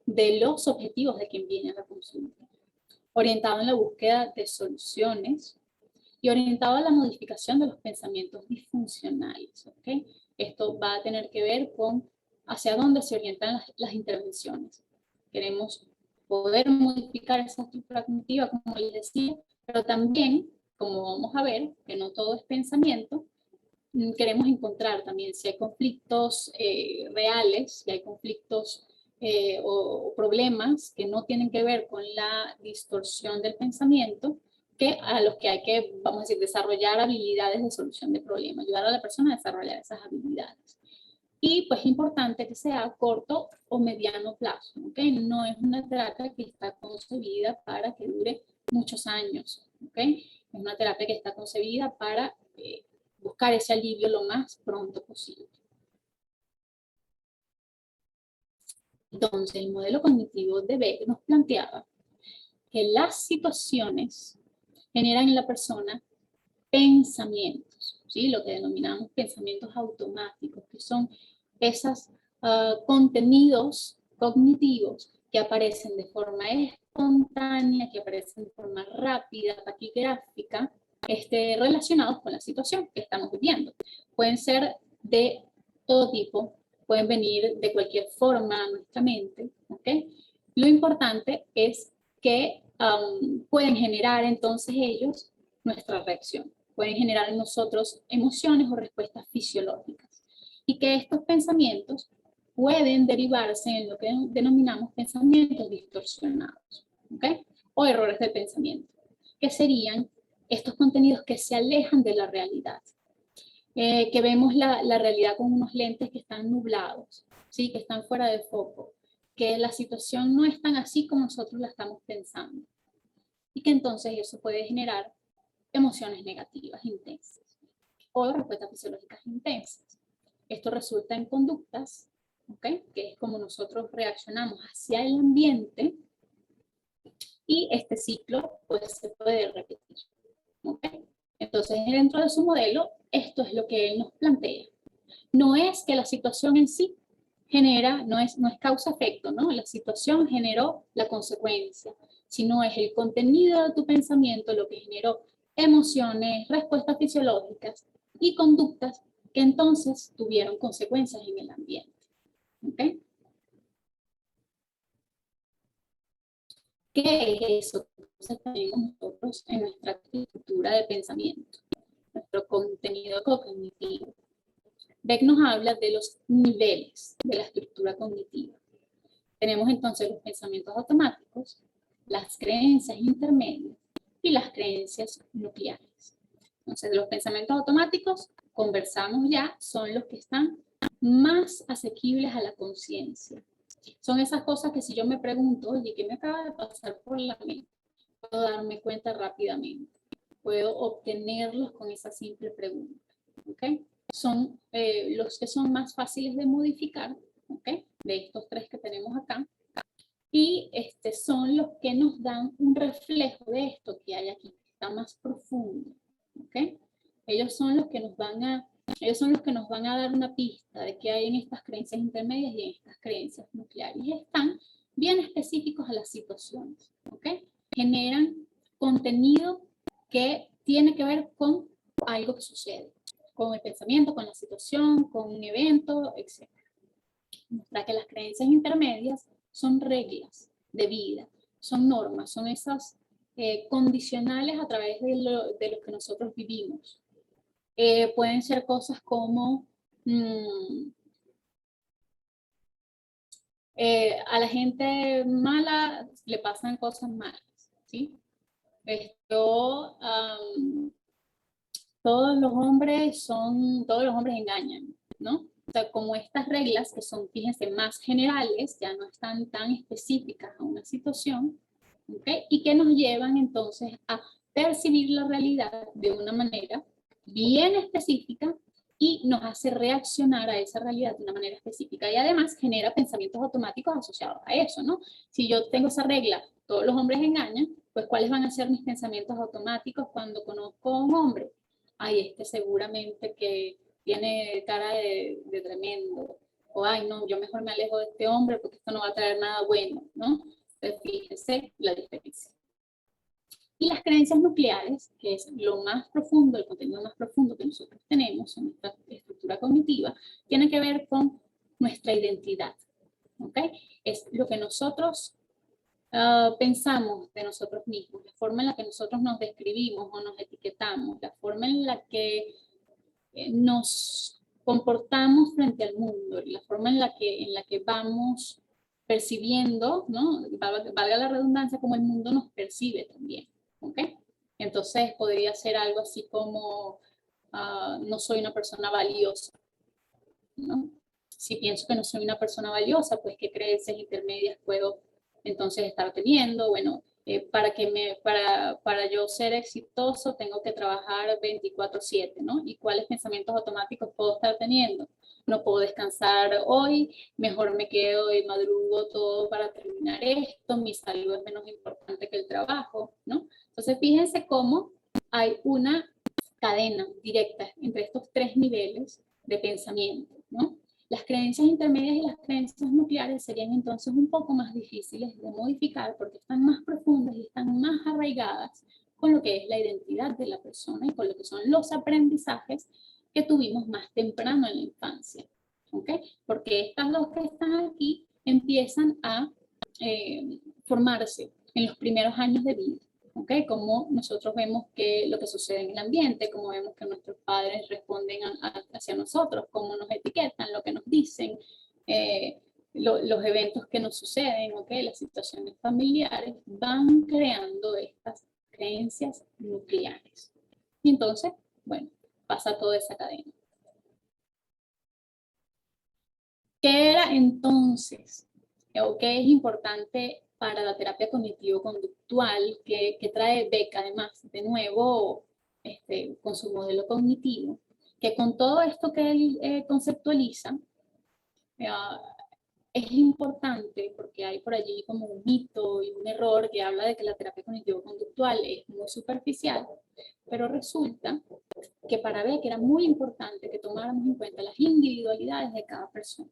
de los objetivos de quien viene a la consulta. Orientado en la búsqueda de soluciones y orientado a la modificación de los pensamientos disfuncionales, ¿ok? Esto va a tener que ver con hacia dónde se orientan las intervenciones. Queremos poder modificar esa estructura cognitiva, como les decía, pero también, como vamos a ver, que no todo es pensamiento, queremos encontrar también si hay conflictos reales, si hay conflictos o problemas que no tienen que ver con la distorsión del pensamiento, a los que hay que, vamos a decir, desarrollar habilidades de solución de problemas, ayudar a la persona a desarrollar esas habilidades. Y pues es importante que sea a corto o mediano plazo, ¿ok? No es una terapia que está concebida para que dure muchos años, ¿ok? Es una terapia que está concebida para buscar ese alivio lo más pronto posible. Entonces, el modelo cognitivo de Beck nos planteaba que las situaciones generan en la persona pensamientos, ¿sí? Lo que denominamos pensamientos automáticos, que son esos contenidos cognitivos que aparecen de forma espontánea, que aparecen de forma rápida, taquigráfica, relacionados con la situación que estamos viviendo. Pueden ser de todo tipo, pueden venir de cualquier forma a nuestra mente, ¿ok? Lo importante es que pueden generar entonces ellos nuestra reacción. Pueden generar en nosotros emociones o respuestas fisiológicas. Y que estos pensamientos pueden derivarse en lo que denominamos pensamientos distorsionados, ¿ok? O errores de pensamiento, que serían estos contenidos que se alejan de la realidad. Que vemos la realidad con unos lentes que están nublados, ¿sí? Que están fuera de foco, que la situación no es tan así como nosotros la estamos pensando. Y que entonces eso puede generar emociones negativas intensas o respuestas fisiológicas intensas. Esto resulta en conductas, ¿okay? Que es como nosotros reaccionamos hacia el ambiente, y este ciclo pues, se puede repetir, ¿okay? Entonces, dentro de su modelo, esto es lo que él nos plantea. No es que la situación en sí genera, no es causa-efecto, ¿no? La situación generó la consecuencia, sino es el contenido de tu pensamiento lo que generó emociones, respuestas fisiológicas y conductas que entonces tuvieron consecuencias en el ambiente. ¿Okay? ¿Qué es eso que tenemos nosotros en nuestra estructura de pensamiento? Nuestro contenido cognitivo. Beck nos habla de los niveles de la estructura cognitiva. Tenemos entonces los pensamientos automáticos, las creencias intermedias y las creencias nucleares. Entonces, los pensamientos automáticos, conversamos ya, son los que están más asequibles a la conciencia. Son esas cosas que si yo me pregunto, oye, ¿qué me acaba de pasar por la mente? Puedo darme cuenta rápidamente. Puedo obtenerlos con esa simple pregunta. ¿Okay? Son los que son más fáciles de modificar, ¿okay? De estos tres que tenemos acá. Y son los que nos dan un reflejo de esto que hay aquí, que está más profundo. ¿Okay? Ellos son los que nos van a dar una pista de qué hay en estas creencias intermedias y en estas creencias nucleares. Y están bien específicos a las situaciones. ¿Okay? Generan contenido que tiene que ver con algo que sucede, con el pensamiento, con la situación, con un evento, etc. Mientras que las creencias intermedias son reglas de vida, son normas, son esas condicionales a través de lo que nosotros vivimos. Pueden ser cosas como a la gente mala le pasan cosas malas, ¿sí? Todos los hombres engañan, ¿no? O sea, como estas reglas que son, fíjense, más generales, ya no están tan específicas a una situación, ¿okay? Y que nos llevan entonces a percibir la realidad de una manera bien específica y nos hace reaccionar a esa realidad de una manera específica. Y además genera pensamientos automáticos asociados a eso, ¿no? Si yo tengo esa regla, todos los hombres engañan, pues ¿cuáles van a ser mis pensamientos automáticos cuando conozco a un hombre? Ay, seguramente que tiene cara de tremendo, o ay, no, yo mejor me alejo de este hombre porque esto no va a traer nada bueno, ¿no? Entonces, fíjense la diferencia. Y las creencias nucleares, que es lo más profundo, el contenido más profundo que nosotros tenemos en nuestra estructura cognitiva, tiene que ver con nuestra identidad, ¿ok? Es lo que nosotros pensamos de nosotros mismos, la forma en la que nosotros nos describimos o nos etiquetamos, la forma en la que nos comportamos frente al mundo, la forma en la que vamos percibiendo, ¿no? Valga la redundancia, como el mundo nos percibe también, ¿ok? Entonces podría ser algo así como, no soy una persona valiosa, ¿no? Si pienso que no soy una persona valiosa, pues ¿qué creencias intermedias puedo entonces estar teniendo? Bueno, para yo ser exitoso tengo que trabajar 24/7, ¿no? ¿Y cuáles pensamientos automáticos puedo estar teniendo? No puedo descansar hoy, mejor me quedo y madrugo todo para terminar esto, mi salud es menos importante que el trabajo, ¿no? Entonces fíjense cómo hay una cadena directa entre estos tres niveles de pensamiento, ¿no? Las creencias intermedias y las creencias nucleares serían entonces un poco más difíciles de modificar porque están más profundas y están más arraigadas con lo que es la identidad de la persona y con lo que son los aprendizajes que tuvimos más temprano en la infancia. ¿Ok? Porque estas dos que están aquí empiezan a formarse en los primeros años de vida. ¿Okay? Como nosotros vemos que lo que sucede en el ambiente, como vemos que nuestros padres responden hacia nosotros, cómo nos etiquetan, lo que nos dicen, los eventos que nos suceden, ¿okay? Las situaciones familiares van creando estas creencias nucleares. Y entonces, bueno, pasa toda esa cadena. ¿Qué era entonces? ¿O qué es importante para la terapia cognitivo-conductual que trae Beck, además, de nuevo, con su modelo cognitivo? Que con todo esto que él conceptualiza, es importante porque hay por allí como un mito y un error que habla de que la terapia cognitivo-conductual es muy superficial, pero resulta que para Beck era muy importante que tomáramos en cuenta las individualidades de cada persona.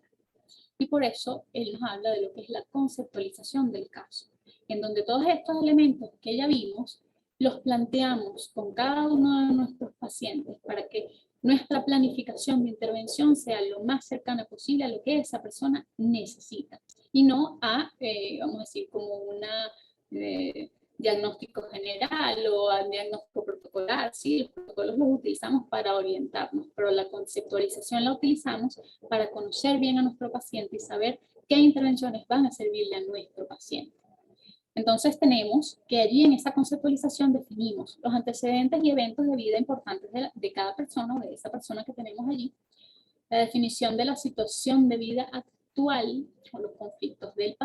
Y por eso él nos habla de lo que es la conceptualización del caso, en donde todos estos elementos que ya vimos los planteamos con cada uno de nuestros pacientes para que nuestra planificación de intervención sea lo más cercana posible a lo que esa persona necesita y no a, vamos a decir, como una diagnóstico general o a diagnóstico protocolar. Sí, los protocolos los utilizamos para orientarnos, pero la conceptualización la utilizamos para conocer bien a nuestro paciente y saber qué intervenciones van a servirle a nuestro paciente. Entonces tenemos que allí en esa conceptualización definimos los antecedentes y eventos de vida importantes de cada persona o de esa persona que tenemos allí, la definición de la situación de vida actual o los conflictos del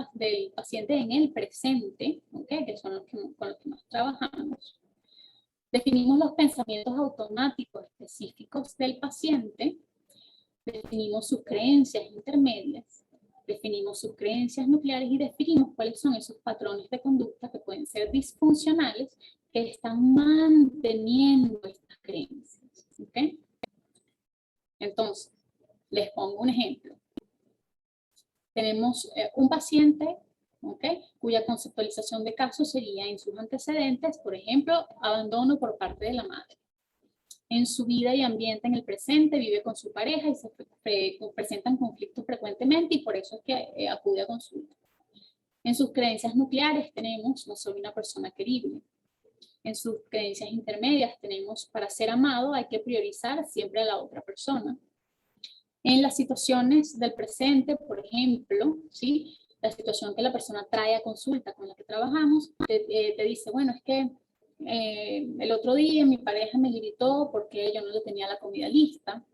paciente en el presente, ¿okay? Que son con los que más trabajamos. Definimos los pensamientos automáticos específicos del paciente, definimos sus creencias intermedias, definimos sus creencias nucleares y definimos cuáles son esos patrones de conducta que pueden ser disfuncionales que están manteniendo estas creencias. ¿Okay? Entonces, les pongo un ejemplo. Tenemos un paciente, ¿okay? Cuya conceptualización de caso sería en sus antecedentes, por ejemplo, abandono por parte de la madre. En su vida y ambiente en el presente vive con su pareja y se presentan conflictos frecuentemente y por eso es que acude a consulta. En sus creencias nucleares tenemos no soy una persona querible. En sus creencias intermedias tenemos para ser amado hay que priorizar siempre a la otra persona. En las situaciones del presente, por ejemplo, ¿sí? La situación que la persona trae a consulta con la que trabajamos, te dice, bueno, es que el otro día mi pareja me gritó porque yo no le tenía la comida lista.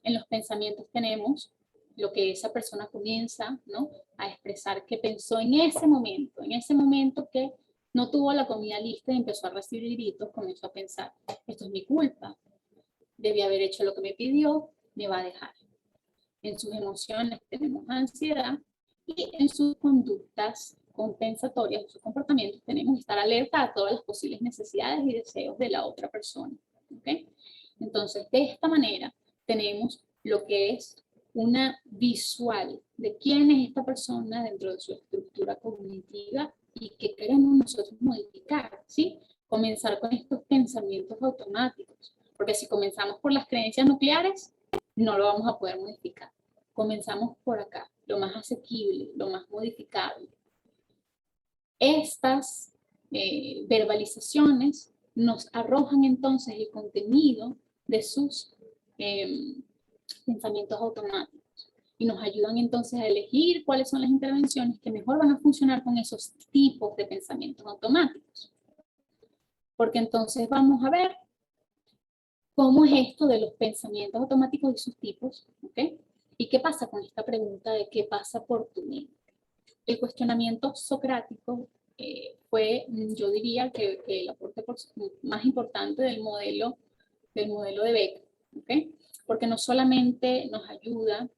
En los pensamientos tenemos lo que esa persona comienza, ¿no? A expresar que pensó en ese momento que no tuvo la comida lista y empezó a recibir gritos, comenzó a pensar, esto es mi culpa, debí haber hecho lo que me pidió, me va a dejar. En sus emociones tenemos ansiedad y en sus conductas compensatorias, en sus comportamientos tenemos que estar alerta a todas las posibles necesidades y deseos de la otra persona. ¿Okay? Entonces, de esta manera tenemos lo que es una visual de quién es esta persona dentro de su estructura cognitiva y qué queremos nosotros modificar, ¿sí? Comenzar con estos pensamientos automáticos, porque si comenzamos por las creencias nucleares, no lo vamos a poder modificar. Comenzamos por acá, lo más asequible, lo más modificable. Estas verbalizaciones nos arrojan entonces el contenido de sus pensamientos automáticos y nos ayudan entonces a elegir cuáles son las intervenciones que mejor van a funcionar con esos tipos de pensamientos automáticos. porque entonces vamos a ver cómo es esto de los pensamientos automáticos y sus tipos, ¿ok? ¿Y qué pasa con esta pregunta de qué pasa por tu mente? El cuestionamiento socrático fue, yo diría, que el aporte más importante del modelo de Beck, ¿ok? Porque no solamente nos ayuda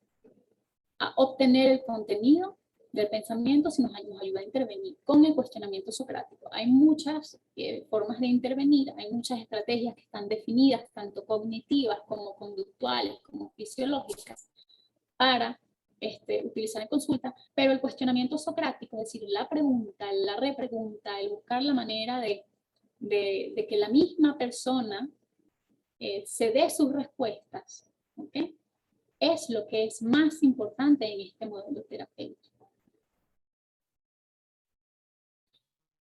a obtener el contenido del pensamiento, sino nos ayuda a intervenir con el cuestionamiento socrático. Hay muchas formas de intervenir, hay muchas estrategias que están definidas, tanto cognitivas como conductuales, como fisiológicas, para utilizar en consulta, pero el cuestionamiento socrático, es decir, la pregunta, la repregunta, el buscar la manera de que la misma persona se dé sus respuestas, ¿ok? Es lo que es más importante en este modelo terapéutico.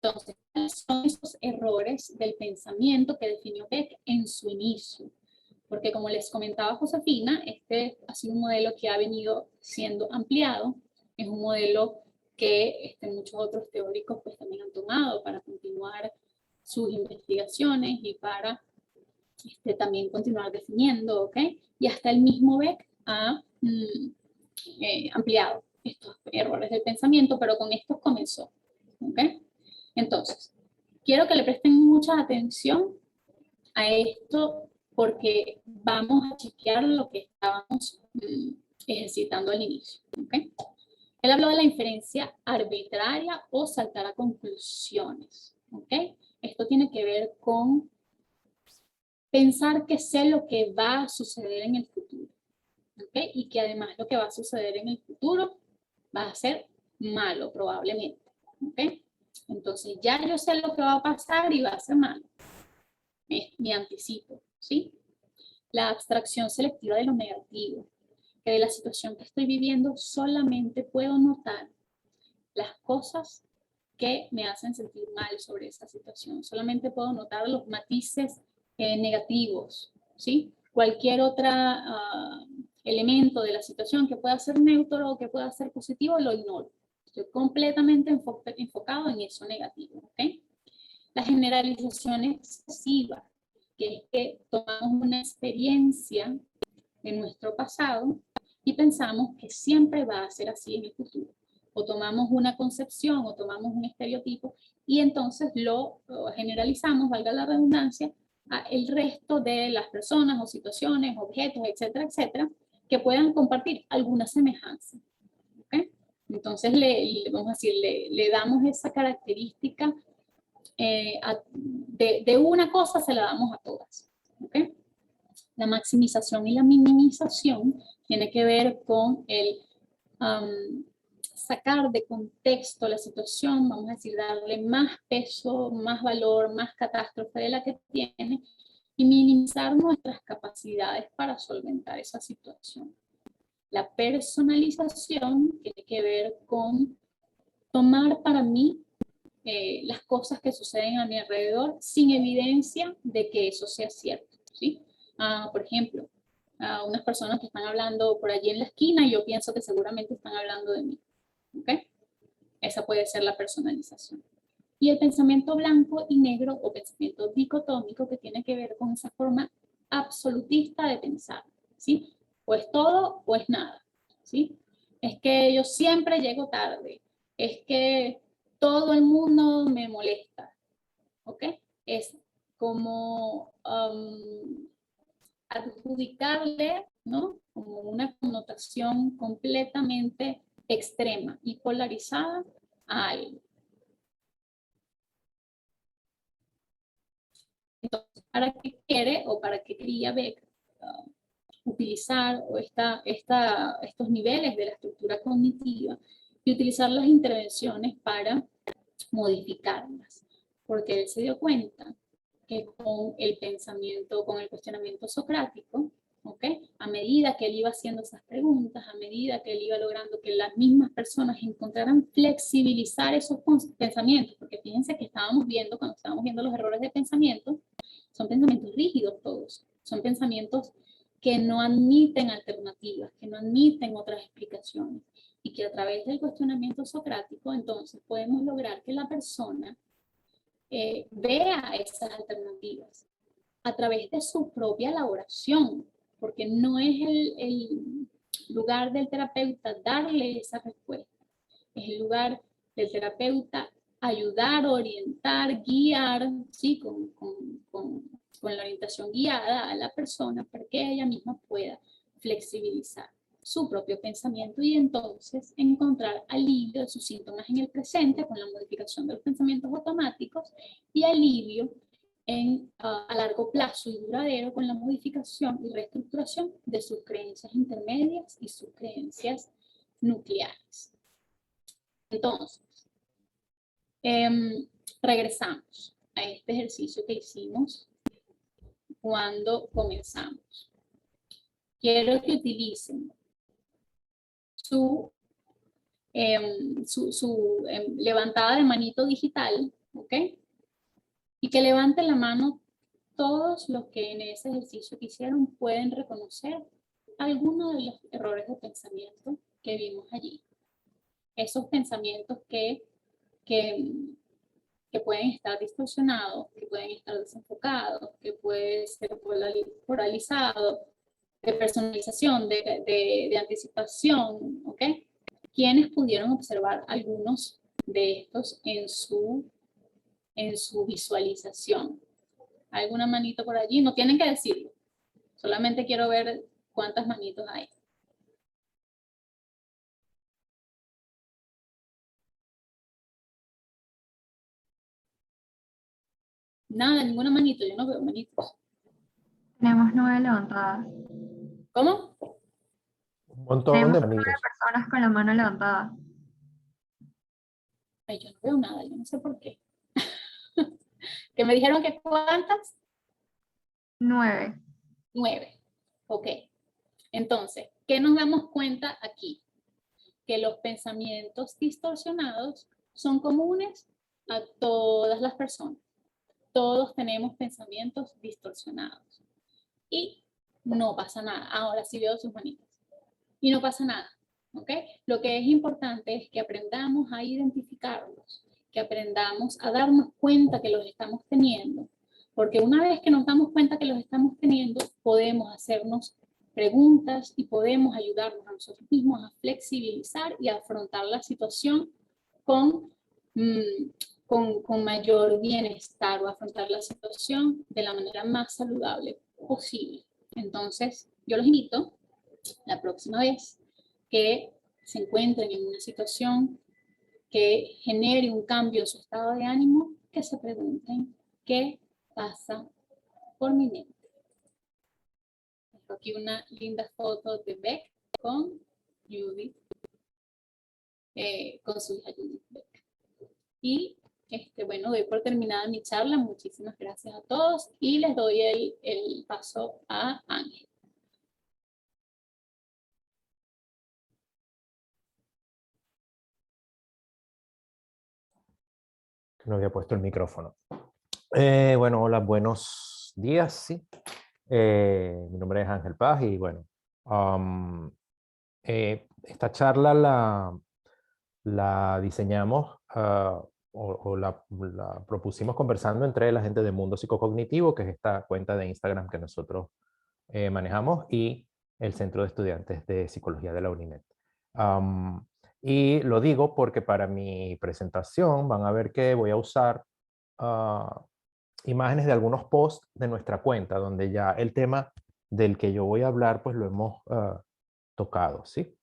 Entonces, ¿cuáles son esos errores del pensamiento que definió Beck en su inicio? Porque como les comentaba Josefina, este ha sido un modelo que ha venido siendo ampliado, es un modelo que muchos otros teóricos pues también han tomado para continuar sus investigaciones y para también continuar definiendo, ¿ok? Y hasta el mismo Beck ha ampliado estos errores del pensamiento, pero con estos comenzó, ¿ok? Entonces, quiero que le presten mucha atención a esto porque vamos a chequear lo que estábamos ejercitando al inicio, ¿ok? Él habló de la inferencia arbitraria o saltar a conclusiones, ¿ok? Esto tiene que ver con pensar que sé lo que va a suceder en el futuro, ¿ok? Y que además lo que va a suceder en el futuro va a ser malo probablemente, ¿ok? Entonces ya yo sé lo que va a pasar y va a ser malo. Me anticipo, ¿sí? La abstracción selectiva de lo negativo, que de la situación que estoy viviendo solamente puedo notar las cosas que me hacen sentir mal sobre esa situación. Solamente puedo notar los matices negativos, ¿sí? Cualquier otro elemento de la situación que pueda ser neutro o que pueda ser positivo, lo ignoro. Estoy completamente enfocado en eso negativo, ¿ok? La generalización excesiva, que es que tomamos una experiencia de nuestro pasado y pensamos que siempre va a ser así en el futuro. O tomamos una concepción o tomamos un estereotipo y entonces lo generalizamos, valga la redundancia, a el resto de las personas o situaciones, objetos, etcétera, etcétera, que puedan compartir alguna semejanza. ¿Okay? Entonces, vamos a decir, le damos esa característica de una cosa, se la damos a todas. ¿Okay? La maximización y la minimización tiene que ver con el sacar de contexto la situación, vamos a decir, darle más peso, más valor, más catástrofe de la que tiene y minimizar nuestras capacidades para solventar esa situación. La personalización tiene que ver con tomar para mí las cosas que suceden a mi alrededor sin evidencia de que eso sea cierto, ¿sí? Por ejemplo, unas personas que están hablando por allí en la esquina y yo pienso que seguramente están hablando de mí, ¿ok? Esa puede ser la personalización. Y el pensamiento blanco y negro o pensamiento dicotómico, que tiene que ver con esa forma absolutista de pensar, ¿sí? O es todo o es nada, ¿sí? Es que yo siempre llego tarde, es que todo el mundo me molesta, ¿ok? Es como adjudicarle, ¿no? Como una connotación completamente extrema y polarizada a algo. Entonces, ¿para qué quiere o para qué quería Beck utilizar estos niveles de la estructura cognitiva y utilizar las intervenciones para modificarlas? Porque él se dio cuenta que con el pensamiento, con el cuestionamiento socrático, ¿okay? A medida que él iba haciendo esas preguntas, a medida que él iba logrando que las mismas personas encontraran flexibilizar esos pensamientos, porque fíjense que cuando estábamos viendo los errores de pensamiento, son pensamientos rígidos todos, son pensamientos que no admiten alternativas, que no admiten otras explicaciones, y que a través del cuestionamiento socrático entonces podemos lograr que la persona vea esas alternativas a través de su propia elaboración, porque no es el lugar del terapeuta darle esa respuesta, es el lugar del terapeuta ayudar, orientar, guiar, ¿sí? con la orientación guiada a la persona para que ella misma pueda flexibilizar su propio pensamiento y entonces encontrar alivio de sus síntomas en el presente con la modificación de los pensamientos automáticos y alivio a largo plazo y duradero con la modificación y reestructuración de sus creencias intermedias y sus creencias nucleares. Entonces, regresamos a este ejercicio que hicimos cuando comenzamos. Quiero que utilicen su levantada de manito digital, ¿ok? Y que levanten la mano todos los que en ese ejercicio que hicieron pueden reconocer algunos de los errores de pensamiento que vimos allí. Esos pensamientos que pueden estar distorsionados, que pueden estar desenfocados, que pueden ser polarizados, de personalización, de anticipación, ¿ok? ¿Quiénes pudieron observar algunos de estos en su visualización? ¿Alguna manito por allí? No tienen que decirlo, solamente quiero ver cuántas manitos hay. Nada, ninguna manito, yo no veo manitos. Tenemos 9 levantadas. ¿Cómo? Un montón Tenemos de 9 manitos. personas con la mano levantada. Ay, yo no veo nada, yo no sé por qué. ¿Que me dijeron que cuántas? 9. 9. Ok. Entonces, ¿qué nos damos cuenta aquí? Que los pensamientos distorsionados son comunes a todas las personas. Todos tenemos pensamientos distorsionados. Y no pasa nada. Ahora sí veo sus manitas. Y no pasa nada. ¿Ok? Lo que es importante es que aprendamos a identificarlos, que aprendamos a darnos cuenta que los estamos teniendo. Porque una vez que nos damos cuenta que los estamos teniendo, podemos hacernos preguntas y podemos ayudarnos a nosotros mismos a flexibilizar y a afrontar la situación con mayor bienestar o afrontar la situación de la manera más saludable posible. Entonces, yo los invito la próxima vez que se encuentren en una situación que genere un cambio en su estado de ánimo, que se pregunten qué pasa por mi mente. Tengo aquí una linda foto de Beck con Judith, con su hija Judith Beck. Y bueno, doy por terminada mi charla. Muchísimas gracias a todos y les doy el paso a Ángel. No había puesto el micrófono. Bueno, hola, buenos días, sí. Mi nombre es Ángel Paz y bueno, esta charla la diseñamos o la propusimos conversando entre la gente de Mundo Psicocognitivo, que es esta cuenta de Instagram que nosotros manejamos, y el Centro de Estudiantes de Psicología de la UNIMED. Y lo digo porque para mi presentación van a ver que voy a usar imágenes de algunos posts de nuestra cuenta, donde ya el tema del que yo voy a hablar, pues lo hemos tocado, ¿sí?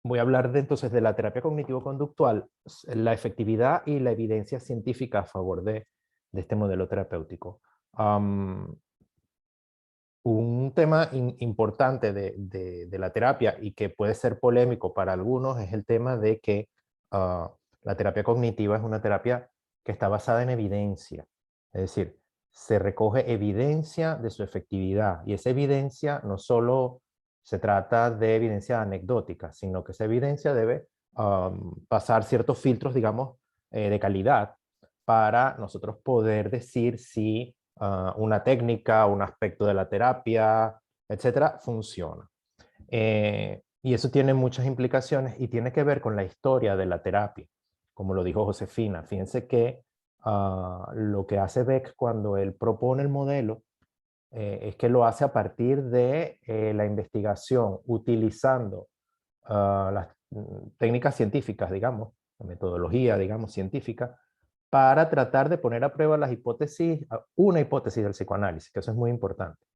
Voy a hablar entonces de la terapia cognitivo-conductual, la efectividad y la evidencia científica a favor de este modelo terapéutico. Un tema importante de la terapia y que puede ser polémico para algunos es el tema de que la terapia cognitiva es una terapia que está basada en evidencia. Es decir, se recoge evidencia de su efectividad y esa evidencia no solo se trata de evidencia anecdótica, sino que esa evidencia debe pasar ciertos filtros, digamos, de calidad para nosotros poder decir si una técnica, un aspecto de la terapia, etcétera, funciona. Y eso tiene muchas implicaciones y tiene que ver con la historia de la terapia. como lo dijo Josefina. Fíjense que lo que hace Beck cuando él propone el modelo es que lo hace a partir de la investigación, utilizando las técnicas científicas, digamos, la metodología, digamos, científica, para tratar de poner a prueba las hipótesis, una hipótesis del psicoanálisis, que eso es muy importante.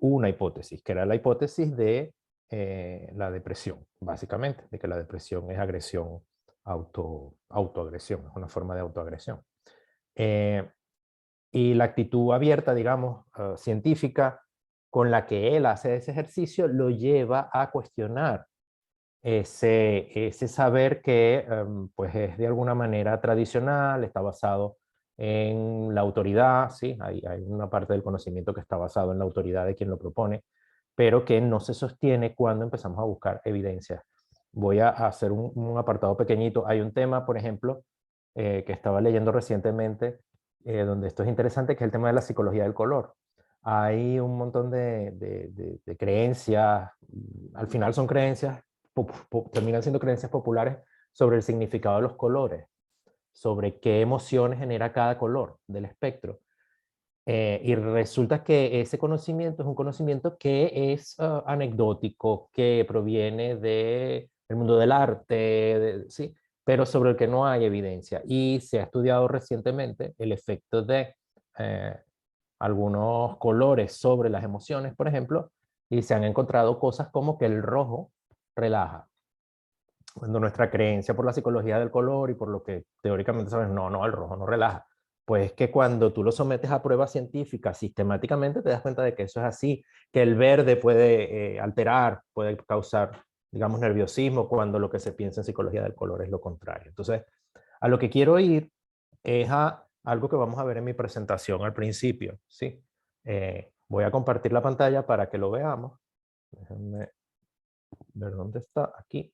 Una hipótesis, que era la hipótesis de la depresión, básicamente, de que la depresión es agresión, autoagresión, es una forma de autoagresión. Y la actitud abierta, digamos, científica, con la que él hace ese ejercicio, lo lleva a cuestionar ese saber que pues es de alguna manera tradicional, está basado en la autoridad, ¿sí? Hay una parte del conocimiento que está basado en la autoridad de quien lo propone, pero que no se sostiene cuando empezamos a buscar evidencias. Voy a hacer un apartado pequeñito. Hay un tema, por ejemplo, que estaba leyendo recientemente, donde esto es interesante, que es el tema de la psicología del color. Hay un montón de creencias, al final son creencias, terminan siendo creencias populares sobre el significado de los colores, sobre qué emociones genera cada color del espectro. Y resulta que ese conocimiento es un conocimiento que es anecdótico, que proviene del mundo del arte, ¿sí? Pero sobre el que no hay evidencia. Y se ha estudiado recientemente el efecto de algunos colores sobre las emociones, por ejemplo, y se han encontrado cosas como que el rojo relaja. Cuando nuestra creencia por la psicología del color y por lo que teóricamente sabes, no, el rojo no relaja. Pues que cuando tú lo sometes a pruebas científicas sistemáticamente te das cuenta de que eso es así, que el verde puede alterar, puede causar, digamos, nerviosismo, cuando lo que se piensa en psicología del color es lo contrario. Entonces, a lo que quiero ir es a algo que vamos a ver en mi presentación al principio, ¿sí? Voy a compartir la pantalla para que lo veamos. Déjenme ver dónde está, aquí.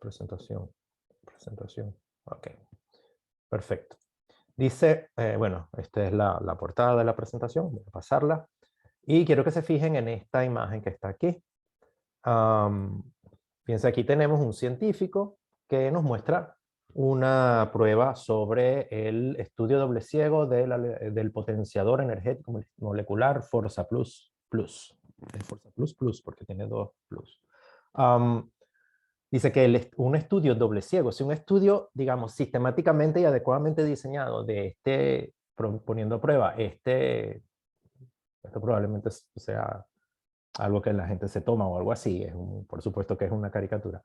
Presentación, ok, perfecto. Dice, bueno, esta es la portada de la presentación, voy a pasarla, y quiero que se fijen en esta imagen que está aquí. Fíjense, aquí tenemos un científico que nos muestra una prueba sobre el estudio doble ciego del potenciador energético molecular Forza Plus, Forza Plus, porque tiene dos plus. Dice que un estudio doble ciego, si un estudio, digamos, sistemáticamente y adecuadamente diseñado de poniendo a prueba esto probablemente sea algo que la gente se toma o algo así, por supuesto que es una caricatura.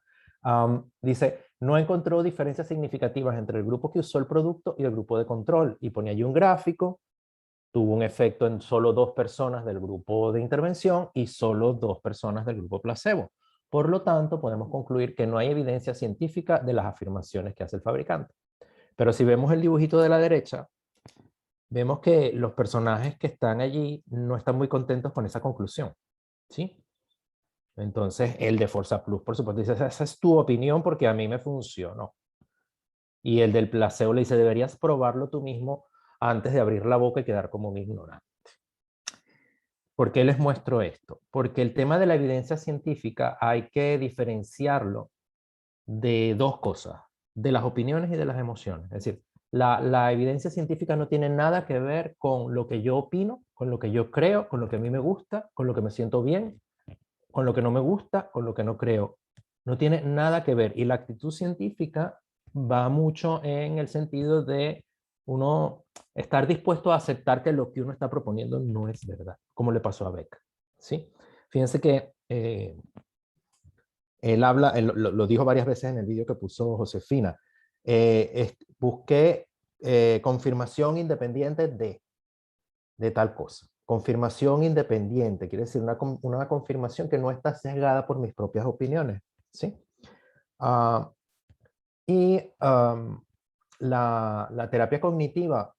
Dice, no encontró diferencias significativas entre el grupo que usó el producto y el grupo de control, y pone allí un gráfico, tuvo un efecto en solo 2 personas del grupo de intervención y solo 2 personas del grupo placebo. Por lo tanto, podemos concluir que no hay evidencia científica de las afirmaciones que hace el fabricante. Pero si vemos el dibujito de la derecha, vemos que los personajes que están allí no están muy contentos con esa conclusión, ¿sí? Entonces, el de Forza Plus, por supuesto, dice, esa es tu opinión porque a mí me funcionó. Y el del placebo le dice, deberías probarlo tú mismo antes de abrir la boca y quedar como un ignorante. ¿Por qué les muestro esto? Porque el tema de la evidencia científica hay que diferenciarlo de 2 cosas, de las opiniones y de las emociones. Es decir, la evidencia científica no tiene nada que ver con lo que yo opino, con lo que yo creo, con lo que a mí me gusta, con lo que me siento bien, con lo que no me gusta, con lo que no creo. No tiene nada que ver. Y la actitud científica va mucho en el sentido de uno estar dispuesto a aceptar que lo que uno está proponiendo no es verdad, como le pasó a Beck, ¿sí? Fíjense que él lo dijo varias veces en el vídeo que puso Josefina. Busqué confirmación independiente de tal cosa. Confirmación independiente, quiere decir una confirmación que no está sesgada por mis propias opiniones, ¿sí? La terapia cognitiva,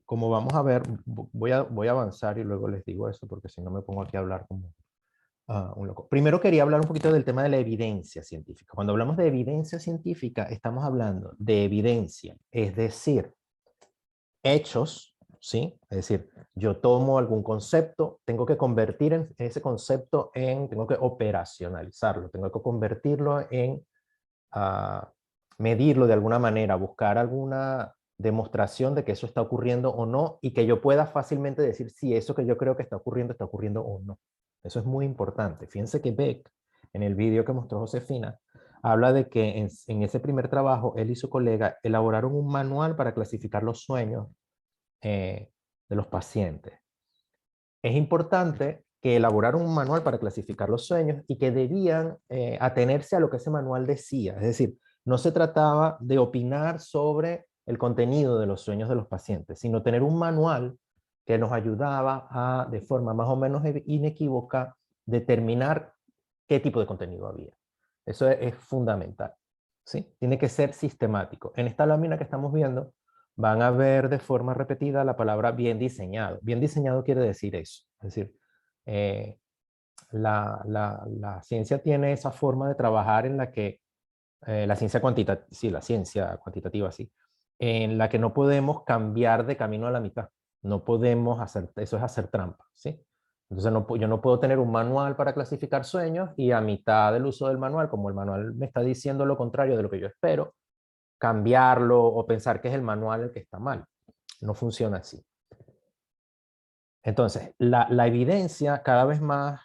como vamos a ver, voy a avanzar y luego les digo eso, porque si no me pongo aquí a hablar como un loco. Primero quería hablar un poquito del tema de la evidencia científica. Cuando hablamos de evidencia científica, estamos hablando de evidencia, es decir, hechos ¿sí? Es decir, yo tomo algún concepto, tengo que convertir ese concepto tengo que operacionalizarlo, tengo que convertirlo en, medirlo de alguna manera, buscar alguna demostración de que eso está ocurriendo o no, y que yo pueda fácilmente decir si eso que yo creo que está ocurriendo o no. Eso es muy importante. Fíjense que Beck, en el vídeo que mostró Josefina, habla de que en ese primer trabajo, él y su colega elaboraron un manual para clasificar los sueños de los pacientes. Es importante que elaboraron un manual para clasificar los sueños y que debían atenerse a lo que ese manual decía. Es decir, no se trataba de opinar sobre el contenido de los sueños de los pacientes, sino tener un manual que nos ayudaba a, de forma más o menos inequívoca, determinar qué tipo de contenido había. Eso es fundamental, ¿sí? Tiene que ser sistemático. En esta lámina que estamos viendo, van a ver de forma repetida la palabra bien diseñado. Bien diseñado quiere decir eso. Es decir, la ciencia tiene esa forma de trabajar en la que, la ciencia cuantitativa, sí, en la que no podemos cambiar de camino a la mitad. No podemos hacer, eso es hacer trampa, ¿sí? Entonces yo no puedo tener un manual para clasificar sueños y a mitad del uso del manual, como el manual me está diciendo lo contrario de lo que yo espero, cambiarlo o pensar que es el manual el que está mal. No funciona así. Entonces, la evidencia cada vez más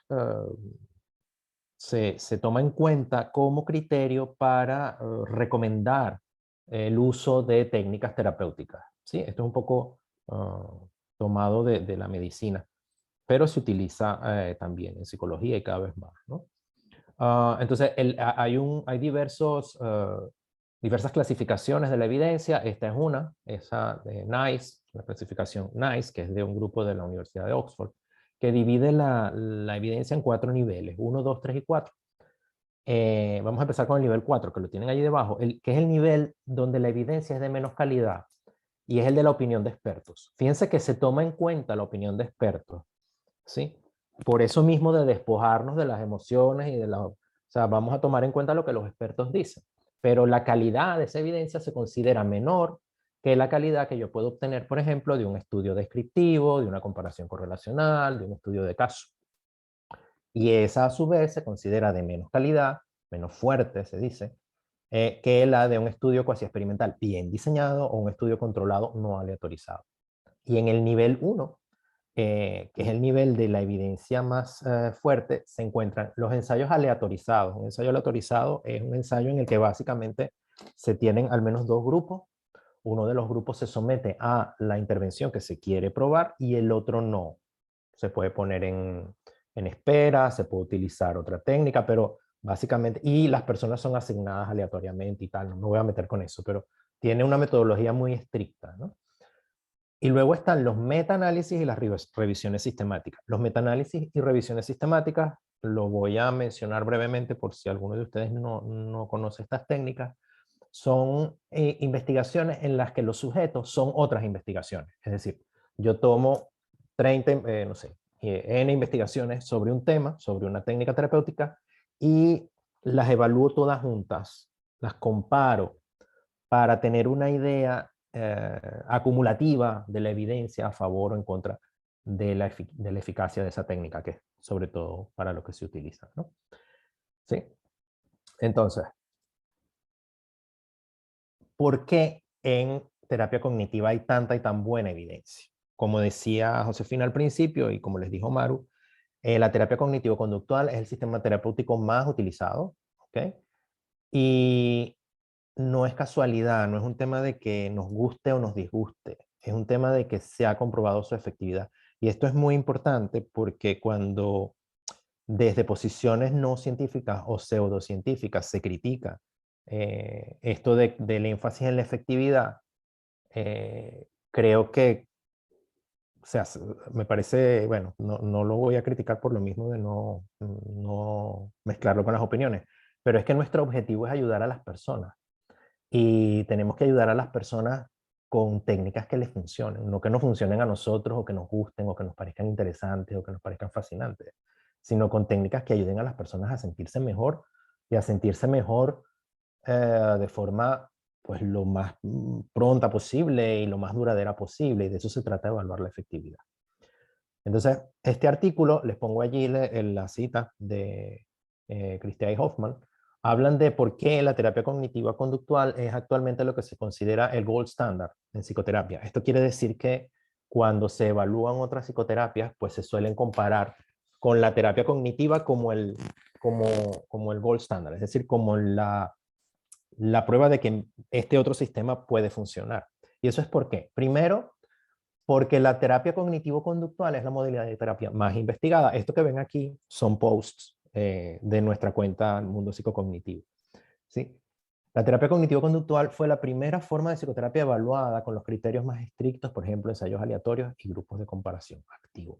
se toma en cuenta como criterio para recomendar el uso de técnicas terapéuticas, ¿sí? Esto es un poco tomado de la medicina, pero se utiliza también en psicología y cada vez más, ¿no? Entonces, hay diversas clasificaciones de la evidencia. Esta es una, esa de NICE, la clasificación NICE, que es de un grupo de la Universidad de Oxford, que divide la evidencia en 4 niveles, 1, 2, 3 y 4. Vamos a empezar con el nivel 4, que lo tienen allí debajo, que es el nivel donde la evidencia es de menos calidad, y es el de la opinión de expertos. Fíjense que se toma en cuenta la opinión de expertos, ¿sí? Por eso mismo de despojarnos de las emociones y o sea, vamos a tomar en cuenta lo que los expertos dicen, pero la calidad de esa evidencia se considera menor que la calidad que yo puedo obtener, por ejemplo, de un estudio descriptivo, de una comparación correlacional, de un estudio de caso. Y esa a su vez se considera de menos calidad, menos fuerte, se dice, que la de un estudio cuasi experimental bien diseñado o un estudio controlado no aleatorizado. Y en el nivel 1, que es el nivel de la evidencia más fuerte, se encuentran los ensayos aleatorizados. Un ensayo aleatorizado es un ensayo en el que básicamente se tienen al menos 2 grupos. Uno de los grupos se somete a la intervención que se quiere probar y el otro no. Se puede poner en espera, se puede utilizar otra técnica, pero básicamente, y las personas son asignadas aleatoriamente y tal, no me voy a meter con eso, pero tiene una metodología muy estricta, ¿no? Y luego están los metaanálisis y las revisiones sistemáticas. Los metaanálisis y revisiones sistemáticas lo voy a mencionar brevemente por si alguno de ustedes no conoce estas técnicas. Son investigaciones en las que los sujetos son otras investigaciones. Es decir, yo tomo 30, no sé, N investigaciones sobre un tema, sobre una técnica terapéutica, y las evalúo todas juntas, las comparo para tener una idea acumulativa de la evidencia a favor o en contra de la eficacia de esa técnica, que es sobre todo para lo que se utiliza, ¿no? ¿Sí? Entonces, ¿por qué en terapia cognitiva hay tanta y tan buena evidencia? Como decía Josefina al principio y como les dijo Maru, la terapia cognitivo-conductual es el sistema terapéutico más utilizado, ¿ok? Y no es casualidad, no es un tema de que nos guste o nos disguste, es un tema de que se ha comprobado su efectividad. Y esto es muy importante porque cuando desde posiciones no científicas o pseudocientíficas se critica esto del énfasis en la efectividad, creo que, o sea, me parece, bueno, no lo voy a criticar por lo mismo de no mezclarlo con las opiniones, pero es que nuestro objetivo es ayudar a las personas. Y tenemos que ayudar a las personas con técnicas que les funcionen, no que nos funcionen a nosotros o que nos gusten o que nos parezcan interesantes o que nos parezcan fascinantes, sino con técnicas que ayuden a las personas a sentirse mejor y a sentirse mejor de forma pues lo más pronta posible y lo más duradera posible, y de eso se trata de evaluar la efectividad. Entonces, este artículo, les pongo allí la cita de Christia y Hoffman, hablan de por qué la terapia cognitiva conductual es actualmente lo que se considera el gold standard en psicoterapia. Esto quiere decir que cuando se evalúan otras psicoterapias, pues se suelen comparar con la terapia cognitiva como el gold standard, es decir, como la prueba de que este otro sistema puede funcionar. ¿Y eso es por qué? Primero, porque la terapia cognitivo-conductual es la modalidad de terapia más investigada. Esto que ven aquí son posts de nuestra cuenta Mundo Psicocognitivo. ¿Sí? La terapia cognitivo-conductual fue la primera forma de psicoterapia evaluada con los criterios más estrictos, por ejemplo, ensayos aleatorios y grupos de comparación activos.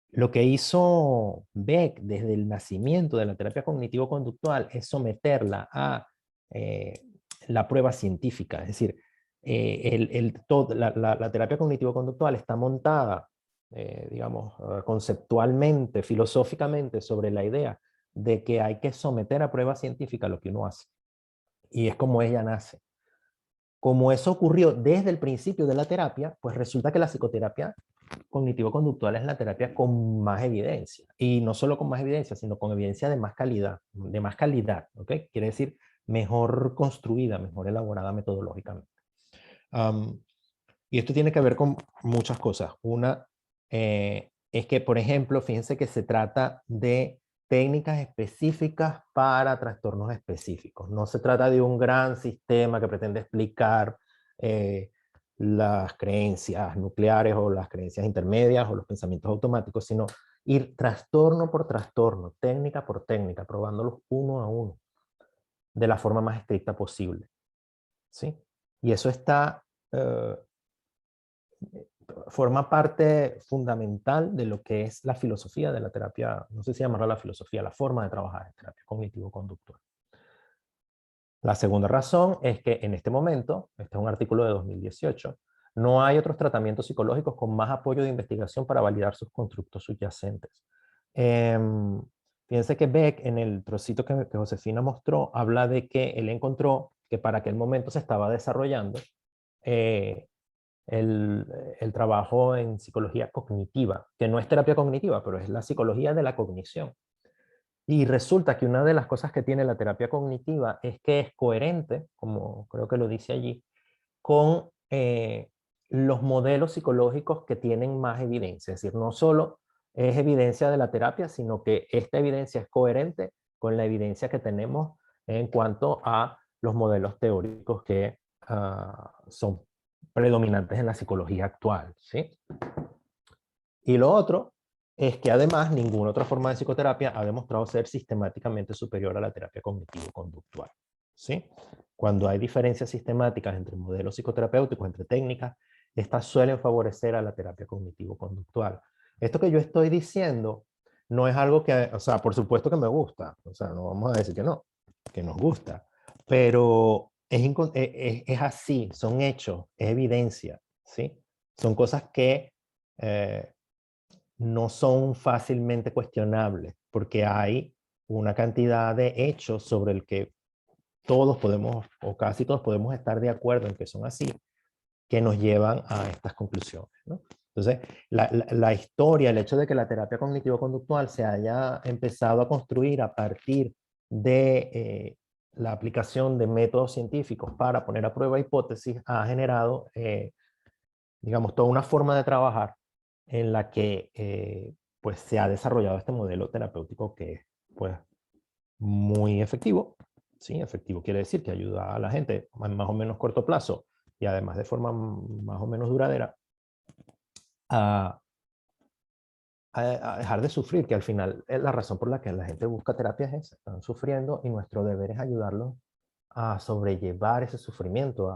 Lo que hizo Beck desde el nacimiento de la terapia cognitivo-conductual es someterla a la prueba científica, es decir, la terapia cognitivo-conductual está montada, digamos, conceptualmente, filosóficamente, sobre la idea de que hay que someter a prueba científica lo que uno hace. Y es como ella nace. Como eso ocurrió desde el principio de la terapia, pues resulta que la psicoterapia cognitivo-conductual es la terapia con más evidencia. Y no solo con más evidencia, sino con evidencia de más calidad. ¿Ok? Quiere decir mejor construida, mejor elaborada metodológicamente. Y esto tiene que ver con muchas cosas. Una es que, por ejemplo, fíjense que se trata de técnicas específicas para trastornos específicos. No se trata de un gran sistema que pretende explicar las creencias nucleares o las creencias intermedias o los pensamientos automáticos, sino ir trastorno por trastorno, técnica por técnica, probándolos uno a uno, de la forma más estricta posible. ¿Sí? Y eso está... forma parte fundamental de lo que es la filosofía de la terapia, no sé si llamarla la filosofía, la forma de trabajar en terapia cognitivo-conductual. La segunda razón es que en este momento, este es un artículo de 2018, no hay otros tratamientos psicológicos con más apoyo de investigación para validar sus constructos subyacentes. Fíjense que Beck, en el trocito que Josefina mostró, habla de que él encontró que para aquel momento se estaba desarrollando el trabajo en psicología cognitiva, que no es terapia cognitiva, pero es la psicología de la cognición. Y resulta que una de las cosas que tiene la terapia cognitiva es que es coherente, como creo que lo dice allí, con los modelos psicológicos que tienen más evidencia. Es decir, no solo es evidencia de la terapia, sino que esta evidencia es coherente con la evidencia que tenemos en cuanto a los modelos teóricos que son predominantes en la psicología actual, ¿sí? Y lo otro es que además ninguna otra forma de psicoterapia ha demostrado ser sistemáticamente superior a la terapia cognitivo-conductual, ¿sí? Cuando hay diferencias sistemáticas entre modelos psicoterapéuticos, entre técnicas, estas suelen favorecer a la terapia cognitivo-conductual. Esto que yo estoy diciendo no es algo que, o sea, por supuesto que me gusta, o sea, no vamos a decir que no, que nos gusta, pero es así, son hechos, es evidencia, ¿sí? Son cosas que no son fácilmente cuestionables, porque hay una cantidad de hechos sobre el que todos podemos, o casi todos podemos estar de acuerdo en que son así, que nos llevan a estas conclusiones, ¿no? Entonces, la historia, el hecho de que la terapia cognitivo-conductual se haya empezado a construir a partir de la aplicación de métodos científicos para poner a prueba hipótesis, ha generado, digamos, toda una forma de trabajar en la que pues se ha desarrollado este modelo terapéutico que es pues muy efectivo. Sí, efectivo quiere decir que ayuda a la gente en más o menos corto plazo y además de forma más o menos duradera a dejar de sufrir, que al final es la razón por la que la gente busca terapia es esa, están sufriendo y nuestro deber es ayudarlos a sobrellevar ese sufrimiento,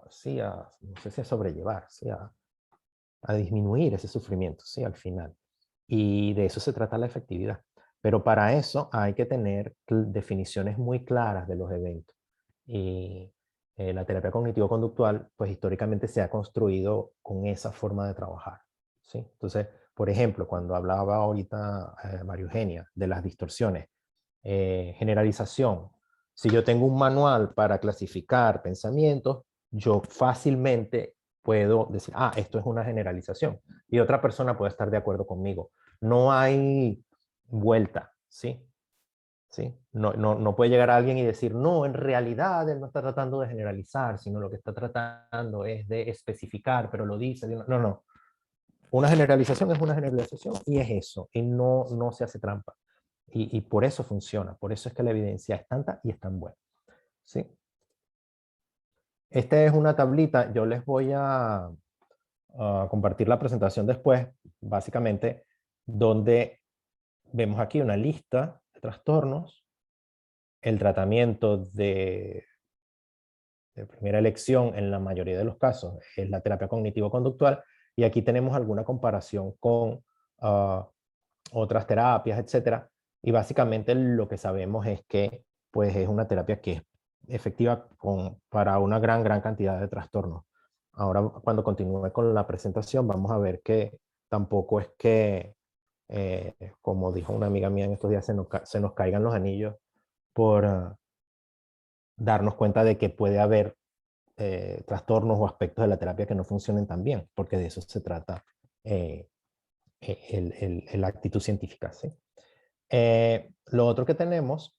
sí, no sé si a sobrellevar, sí, a disminuir ese sufrimiento, sí, al final. Y de eso se trata la efectividad. Pero para eso hay que tener definiciones muy claras de los eventos. Y la terapia cognitivo-conductual, pues históricamente se ha construido con esa forma de trabajar, ¿sí? Entonces, por ejemplo, cuando hablaba ahorita María Eugenia de las distorsiones, generalización, Si yo tengo un manual para clasificar pensamientos, yo fácilmente puedo decir, ah, esto es una generalización. Y otra persona puede estar de acuerdo conmigo. No hay vuelta, ¿sí? ¿Sí? No puede llegar alguien y decir, no, en realidad él no está tratando de generalizar, sino lo que está tratando es de especificar, pero lo dice. No, no. Una generalización es una generalización y es eso, y no se hace trampa. Y por eso funciona, por eso es que la evidencia es tanta y es tan buena. ¿Sí? Esta es una tablita, yo les voy a compartir la presentación después, básicamente, donde vemos aquí una lista de trastornos, el tratamiento de primera elección en la mayoría de los casos es la terapia cognitivo-conductual, y aquí tenemos alguna comparación con otras terapias, etcétera, y básicamente lo que sabemos es que pues, es una terapia que es efectiva para una gran cantidad de trastornos. Ahora, cuando continúe con la presentación, vamos a ver que tampoco es que, como dijo una amiga mía en estos días, se nos caigan los anillos por darnos cuenta de que puede haber trastornos o aspectos de la terapia que no funcionen tan bien, porque de eso se trata la actitud científica. ¿Sí? Lo otro que tenemos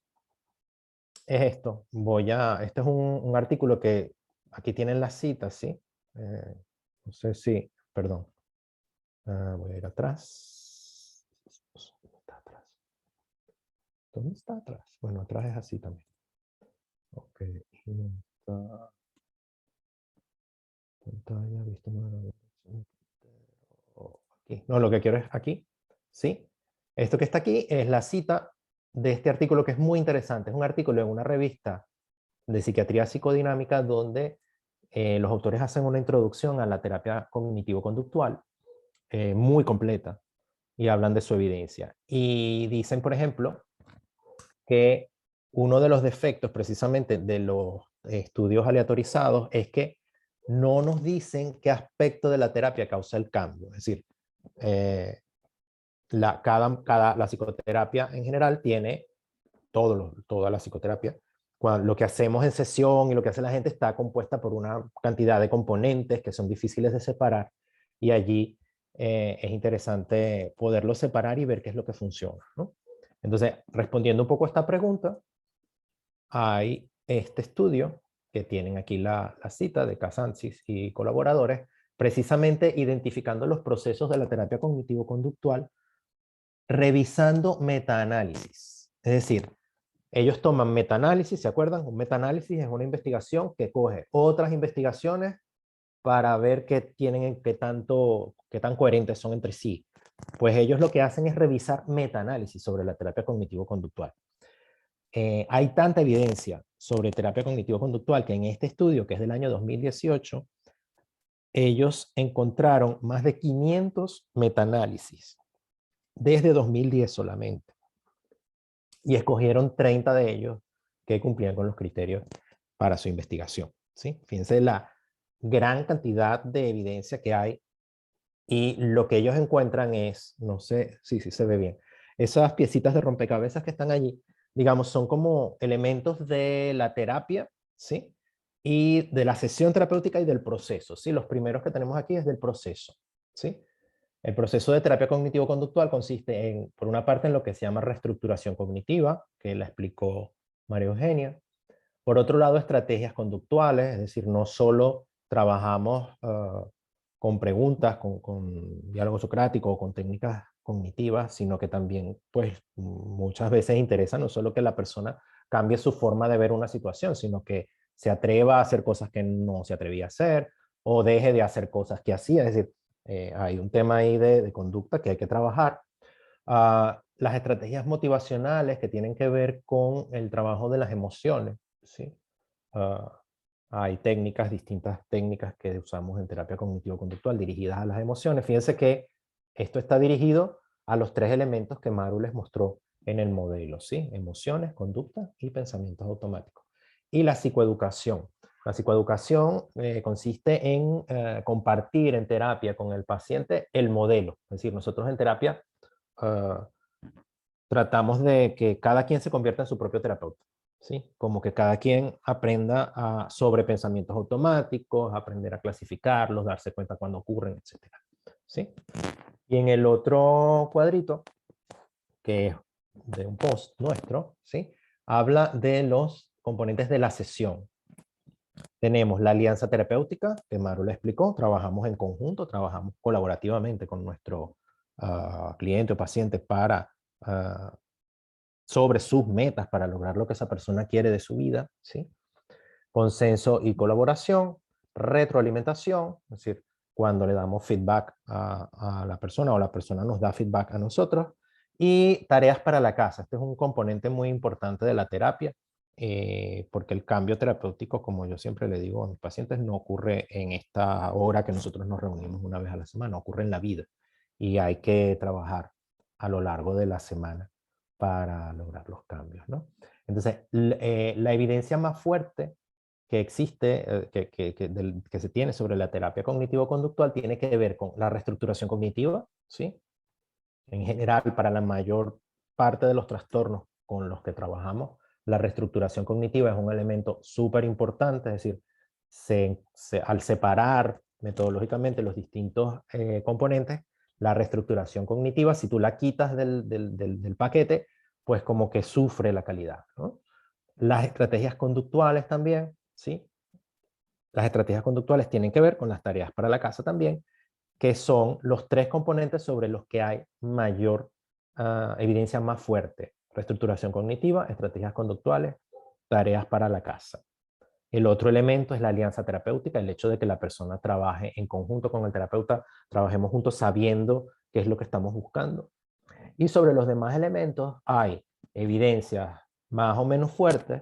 es esto. Este es un artículo que aquí tienen las citas, ¿sí? No sé si, perdón. Voy a ir atrás. ¿Dónde está atrás? ¿Dónde está atrás? Bueno, atrás es así también. Ok. Pantalla, visto aquí. No, lo que quiero es aquí. ¿Sí? Esto que está aquí es la cita de este artículo que es muy interesante. Es un artículo en una revista de psiquiatría psicodinámica donde los autores hacen una introducción a la terapia cognitivo-conductual muy completa y hablan de su evidencia. Y dicen, por ejemplo, que uno de los defectos precisamente de los estudios aleatorizados es que no nos dicen qué aspecto de la terapia causa el cambio. Es decir, la psicoterapia en general tiene, toda la psicoterapia, lo que hacemos en sesión y lo que hace la gente está compuesta por una cantidad de componentes que son difíciles de separar, y allí es interesante poderlo separar y ver qué es lo que funciona, ¿no? Entonces, respondiendo un poco a esta pregunta, hay este estudio que tienen aquí la cita de Casansis y colaboradores, precisamente identificando los procesos de la terapia cognitivo-conductual, revisando metaanálisis. Es decir, ellos toman metaanálisis, ¿se acuerdan? Un metaanálisis es una investigación que coge otras investigaciones para ver qué tan coherentes son entre sí. Pues ellos lo que hacen es revisar metaanálisis sobre la terapia cognitivo-conductual. Hay tanta evidencia sobre terapia cognitivo-conductual que en este estudio, que es del año 2018, ellos encontraron más de 500 metaanálisis desde 2010 solamente, y escogieron 30 de ellos que cumplían con los criterios para su investigación. ¿Sí? Fíjense la gran cantidad de evidencia que hay, y lo que ellos encuentran es, no sé si se ve bien, esas piecitas de rompecabezas que están allí, digamos, son como elementos de la terapia, ¿sí? Y de la sesión terapéutica y del proceso, ¿sí? Los primeros que tenemos aquí es del proceso, ¿sí? El proceso de terapia cognitivo-conductual consiste en, por una parte, en lo que se llama reestructuración cognitiva, que la explicó María Eugenia. Por otro lado, estrategias conductuales, es decir, no solo trabajamos con preguntas, con diálogo socrático o con técnicas cognitivas, sino que también, pues, muchas veces interesa no solo que la persona cambie su forma de ver una situación, sino que se atreva a hacer cosas que no se atrevía a hacer, o deje de hacer cosas que hacía. Es decir, hay un tema ahí de conducta que hay que trabajar. Las estrategias motivacionales que tienen que ver con el trabajo de las emociones, ¿sí? Hay distintas técnicas que usamos en terapia cognitivo-conductual dirigidas a las emociones. Fíjense que esto está dirigido a los 3 elementos que Maru les mostró en el modelo, ¿sí? Emociones, conducta y pensamientos automáticos. Y la psicoeducación. La psicoeducación consiste en compartir en terapia con el paciente el modelo. Es decir, nosotros en terapia tratamos de que cada quien se convierta en su propio terapeuta. ¿sí? Como que cada quien aprenda sobre pensamientos automáticos, aprender a clasificarlos, darse cuenta cuando ocurren, etc. ¿Sí? Y en el otro cuadrito, que es de un post nuestro, ¿sí? Habla de los componentes de la sesión. Tenemos la alianza terapéutica, que Maru le explicó, trabajamos en conjunto, trabajamos colaborativamente con nuestro cliente o paciente para sobre sus metas para lograr lo que esa persona quiere de su vida, ¿sí? Consenso y colaboración, retroalimentación, es decir, cuando le damos feedback a la persona o la persona nos da feedback a nosotros, y tareas para la casa. Este es un componente muy importante de la terapia, porque el cambio terapéutico, como yo siempre le digo a mis pacientes, no ocurre en esta hora que nosotros nos reunimos una vez a la semana, ocurre en la vida, y hay que trabajar a lo largo de la semana para lograr los cambios, ¿no? Entonces, la evidencia más fuerte que existe, que se tiene sobre la terapia cognitivo-conductual tiene que ver con la reestructuración cognitiva, ¿sí? En general, para la mayor parte de los trastornos con los que trabajamos, la reestructuración cognitiva es un elemento súper importante, es decir, al separar metodológicamente los distintos componentes, la reestructuración cognitiva, si tú la quitas del paquete, pues como que sufre la calidad, ¿no? Las estrategias conductuales también, ¿sí? Las estrategias conductuales tienen que ver con las tareas para la casa también, que son los tres componentes sobre los que hay mayor evidencia más fuerte. Reestructuración cognitiva, estrategias conductuales, tareas para la casa. El otro elemento es la alianza terapéutica, el hecho de que la persona trabaje en conjunto con el terapeuta, trabajemos juntos sabiendo qué es lo que estamos buscando. Y sobre los demás elementos hay evidencias más o menos fuertes,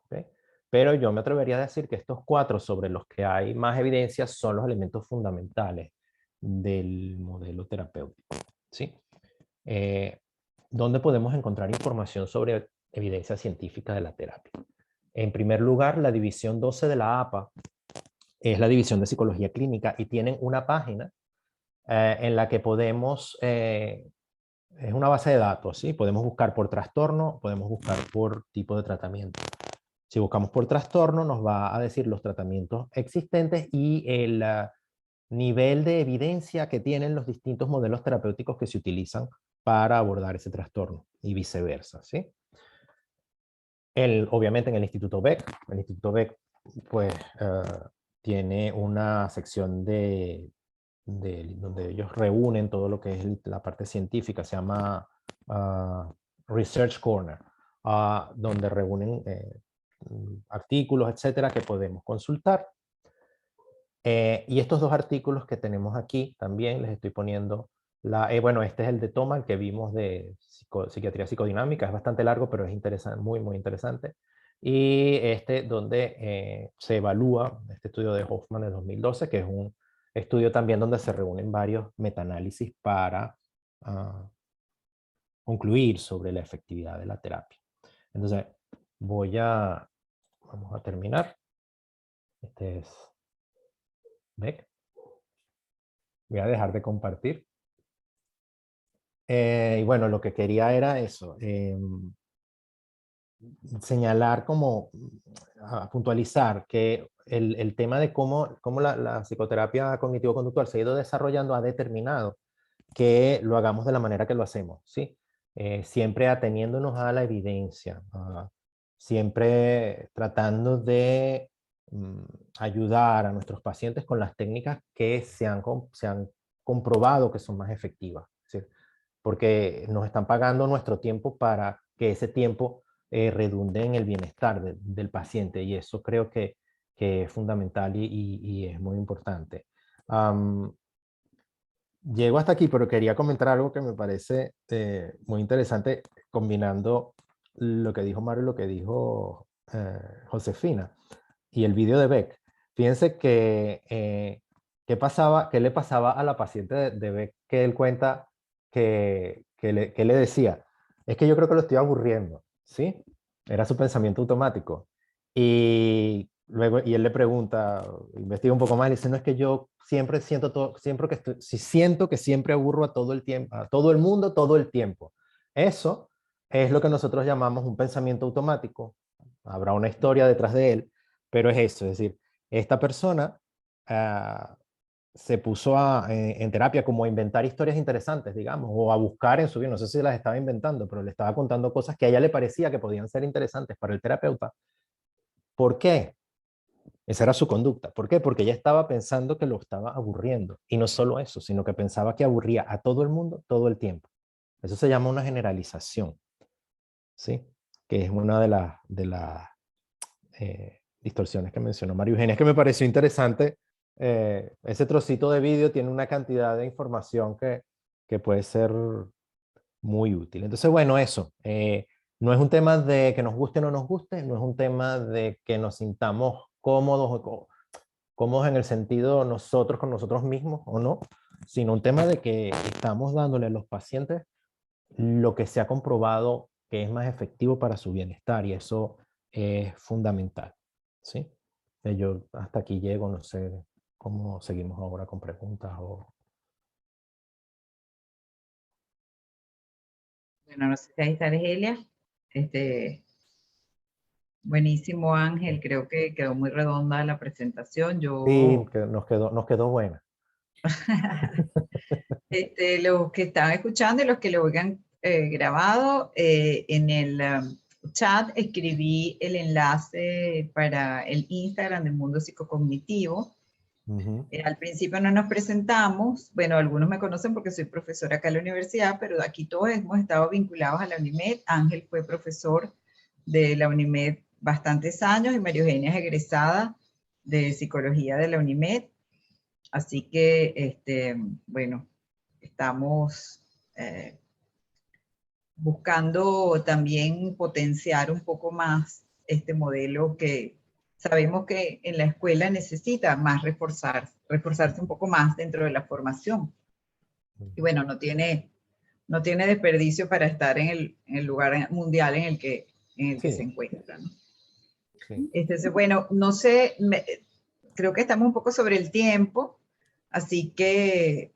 ¿okay? Pero yo me atrevería a decir que estos cuatro sobre los que hay más evidencias son los elementos fundamentales del modelo terapéutico, ¿sí? ¿Dónde podemos encontrar información sobre evidencia científica de la terapia? En primer lugar, la división 12 de la APA es la división de psicología clínica y tienen una página en la que podemos, es una base de datos, ¿sí? Podemos buscar por trastorno, podemos buscar por tipo de tratamiento. Si buscamos por trastorno, nos va a decir los tratamientos existentes y el nivel de evidencia que tienen los distintos modelos terapéuticos que se utilizan para abordar ese trastorno y viceversa, ¿sí? Obviamente en el Instituto Beck, pues tiene una sección donde ellos reúnen todo lo que es la parte científica, se llama Research Corner, donde reúnen artículos, etcétera, que podemos consultar. Y estos dos artículos que tenemos aquí también les estoy poniendo, bueno, este es el de Toma, el que vimos de psiquiatría psicodinámica, es bastante largo, pero es interesante, muy, muy interesante. Y este donde se evalúa, este estudio de Hoffman de 2012, que es un estudio también donde se reúnen varios metaanálisis para concluir sobre la efectividad de la terapia. Entonces, vamos a terminar. Este es Beck. Voy a dejar de compartir. Y bueno, lo que quería era eso, señalar como, puntualizar que el tema de cómo la psicoterapia cognitivo-conductual se ha ido desarrollando ha determinado que lo hagamos de la manera que lo hacemos, ¿sí? Siempre ateniéndonos a la evidencia, siempre tratando de ayudar a nuestros pacientes con las técnicas que se han comprobado que son más efectivas, ¿sí? Porque nos están pagando nuestro tiempo para que ese tiempo redunde en el bienestar del paciente, y eso creo que es fundamental y es muy importante. Llego hasta aquí, pero quería comentar algo que me parece muy interesante, combinando lo que dijo Mario y lo que dijo Josefina, y el video de Beck. Fíjense que, ¿qué le pasaba a la paciente de Beck? Que él cuenta que le decía, es que yo creo que lo estoy aburriendo, ¿sí? Era su pensamiento automático. Y luego, y él le pregunta, investiga un poco más, y dice, no, es que yo siempre siento siento que siempre aburro a todo el tiempo, a todo el mundo, todo el tiempo. Eso es lo que nosotros llamamos un pensamiento automático, habrá una historia detrás de él, pero es eso, es decir, esta persona se puso en terapia como a inventar historias interesantes, digamos, o a buscar en su vida, no sé si las estaba inventando, pero le estaba contando cosas que a ella le parecía que podían ser interesantes para el terapeuta. ¿Por qué? Esa era su conducta. ¿Por qué? Porque ella estaba pensando que lo estaba aburriendo. Y no solo eso, sino que pensaba que aburría a todo el mundo todo el tiempo. Eso se llama una generalización, ¿sí? Que es una de las distorsiones que mencionó María Eugenia. Es que me pareció interesante. Ese trocito de vídeo tiene una cantidad de información que puede ser muy útil. Entonces, bueno, eso. No es un tema de que nos guste o no nos guste, no es un tema de que nos sintamos cómodos en el sentido nosotros con nosotros mismos o no, sino un tema de que estamos dándole a los pacientes lo que se ha comprobado que es más efectivo para su bienestar, y eso es fundamental, ¿sí? Yo hasta aquí llego, no sé cómo seguimos ahora con preguntas o... Bueno, no sé si ahí está Argelia. Buenísimo, Ángel. Creo que quedó muy redonda la presentación. Sí, que nos quedó buena. Los que están escuchando y los que lo oigan grabado, en el chat escribí el enlace para el Instagram del Mundo Psicocognitivo. Al principio no nos presentamos, bueno, algunos me conocen porque soy profesora acá en la universidad, pero aquí todos hemos estado vinculados a la UNIMED. Ángel fue profesor de la UNIMED bastantes años y María Eugenia es egresada de psicología de la UNIMED. Así que, bueno, estamos buscando también potenciar un poco más este modelo que sabemos que en la escuela necesita más reforzarse un poco más dentro de la formación. Y bueno, no tiene desperdicio para estar en el lugar mundial en el que Sí. se encuentra, ¿no? Sí. Bueno, no sé, creo que estamos un poco sobre el tiempo. Así que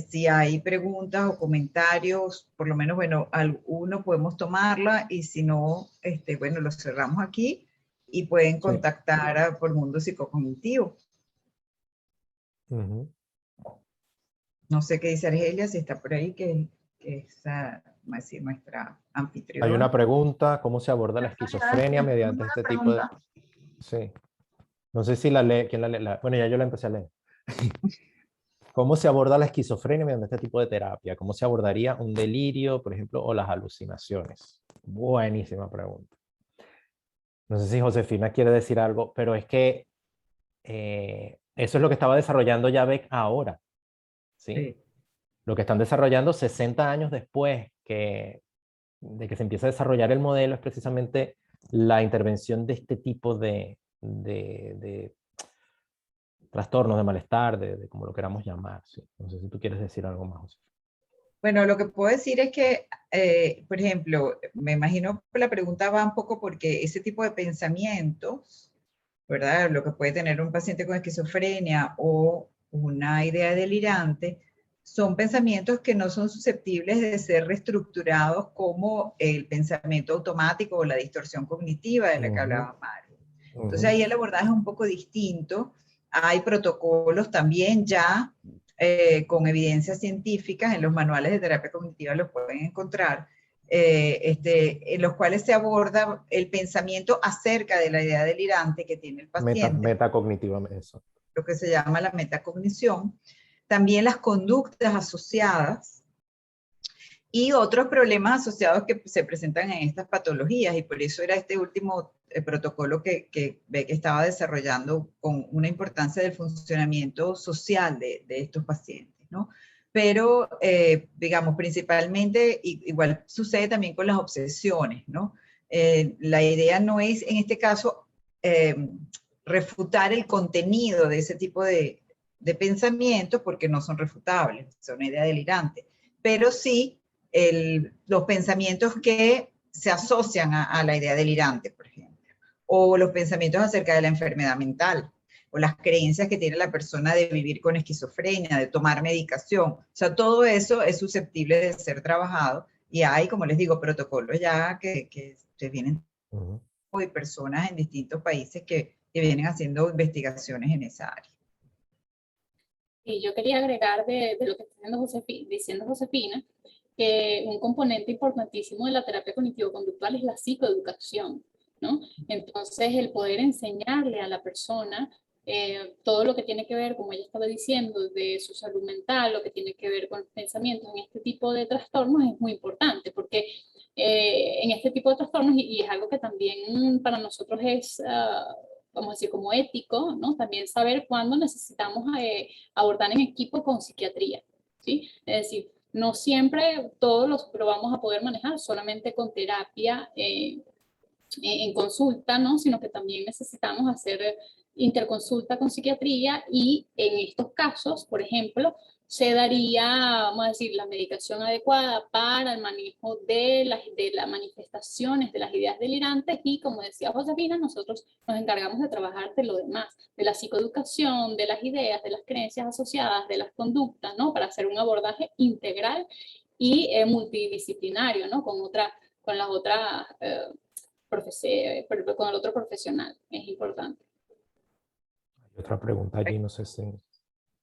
si hay preguntas o comentarios, por lo menos, bueno, alguno podemos tomarla y si no, bueno, lo cerramos aquí y pueden contactar por Mundo Psicocognitivo. No sé qué dice Argelia, si está por ahí, que es nuestra anfitriona. Hay una pregunta, ¿cómo se aborda la esquizofrenia mediante este tipo de...? Sí. No sé si la lee, ¿quién la lee? Bueno, ya yo la empecé a leer. ¿Cómo se aborda la esquizofrenia mediante este tipo de terapia? ¿Cómo se abordaría un delirio, por ejemplo, o las alucinaciones? Buenísima pregunta. No sé si Josefina quiere decir algo, pero es que eso es lo que estaba desarrollando ya Beck ahora. ¿Sí? Sí. Lo que están desarrollando 60 años después de que se empieza a desarrollar el modelo es precisamente la intervención de este tipo de trastornos, de malestar, de como lo queramos llamar. ¿Sí? No sé si tú quieres decir algo más, José. Bueno, lo que puedo decir es que, por ejemplo, me imagino que la pregunta va un poco porque ese tipo de pensamientos, ¿verdad? Lo que puede tener un paciente con esquizofrenia o una idea delirante, son pensamientos que no son susceptibles de ser reestructurados como el pensamiento automático o la distorsión cognitiva de la que hablaba Mario. Entonces ahí el abordaje es un poco distinto. Hay protocolos también ya con evidencias científicas, en los manuales de terapia cognitiva los pueden encontrar, en los cuales se aborda el pensamiento acerca de la idea delirante que tiene el paciente. Metacognitiva, eso. Lo que se llama la metacognición. También las conductas asociadas y otros problemas asociados que se presentan en estas patologías, y por eso era este último protocolo que Beck estaba desarrollando con una importancia del funcionamiento social de estos pacientes, ¿no? Pero, digamos, principalmente, igual sucede también con las obsesiones, ¿no? La idea no es, en este caso, refutar el contenido de ese tipo de pensamientos, porque no son refutables, son una idea delirante, pero sí los pensamientos que se asocian a la idea delirante, por ejemplo, o los pensamientos acerca de la enfermedad mental, o las creencias que tiene la persona de vivir con esquizofrenia, de tomar medicación. O sea, todo eso es susceptible de ser trabajado y hay, como les digo, protocolos ya que se vienen de personas en distintos países que vienen haciendo investigaciones en esa área. Y yo quería agregar de lo que está diciendo Josefina, que un componente importantísimo de la terapia cognitivo-conductual es la psicoeducación, ¿no? Entonces, el poder enseñarle a la persona todo lo que tiene que ver, como ella estaba diciendo, de su salud mental, lo que tiene que ver con los pensamientos en este tipo de trastornos es muy importante, porque en este tipo de trastornos, y es algo que también para nosotros es, vamos a decir, como ético, ¿no? También saber cuándo necesitamos abordar en equipo con psiquiatría, ¿sí? Es decir, no siempre todos lo vamos a poder manejar solamente con terapia en consulta, ¿no? Sino que también necesitamos hacer interconsulta con psiquiatría y en estos casos, por ejemplo, se daría, vamos a decir, la medicación adecuada para el manejo de las manifestaciones de las ideas delirantes y, como decía Josefina, nosotros nos encargamos de trabajar de lo demás, de la psicoeducación, de las ideas, de las creencias asociadas, de las conductas, ¿no? Para hacer un abordaje integral y multidisciplinario, ¿no? Con las otras con el otro profesional, es importante. Hay otra pregunta allí, no sé si...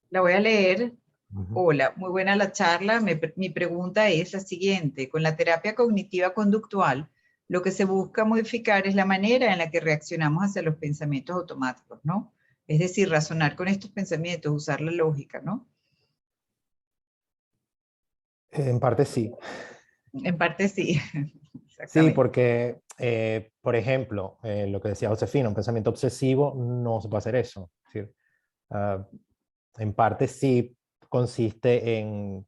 La voy a leer. Ujú. Hola, muy buena la charla. Mi pregunta es la siguiente. Con la terapia cognitiva conductual, lo que se busca modificar es la manera en la que reaccionamos hacia los pensamientos automáticos, ¿no? Es decir, razonar con estos pensamientos, usar la lógica, ¿no? En parte sí. En parte sí. Sí, Exactamente. porque, por ejemplo, lo que decía Josefina, un pensamiento obsesivo no se puede hacer eso. Es decir, ah, en parte sí consiste en,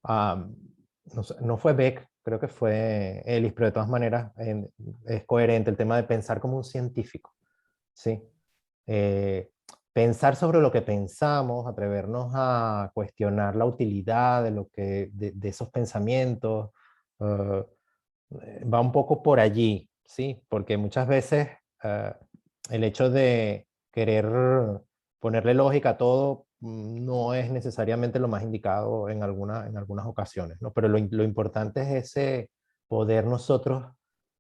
no, no fue Beck, creo que fue Ellis, pero de todas maneras es coherente el tema de pensar como un científico, ¿sí? Eh, Pensar sobre lo que pensamos, atrevernos a cuestionar la utilidad de, de esos pensamientos, ah, va un poco por allí, ¿sí? Porque muchas veces el hecho de querer ponerle lógica a todo no es necesariamente lo más indicado en algunas ocasiones, ¿no? Pero lo importante es ese poder nosotros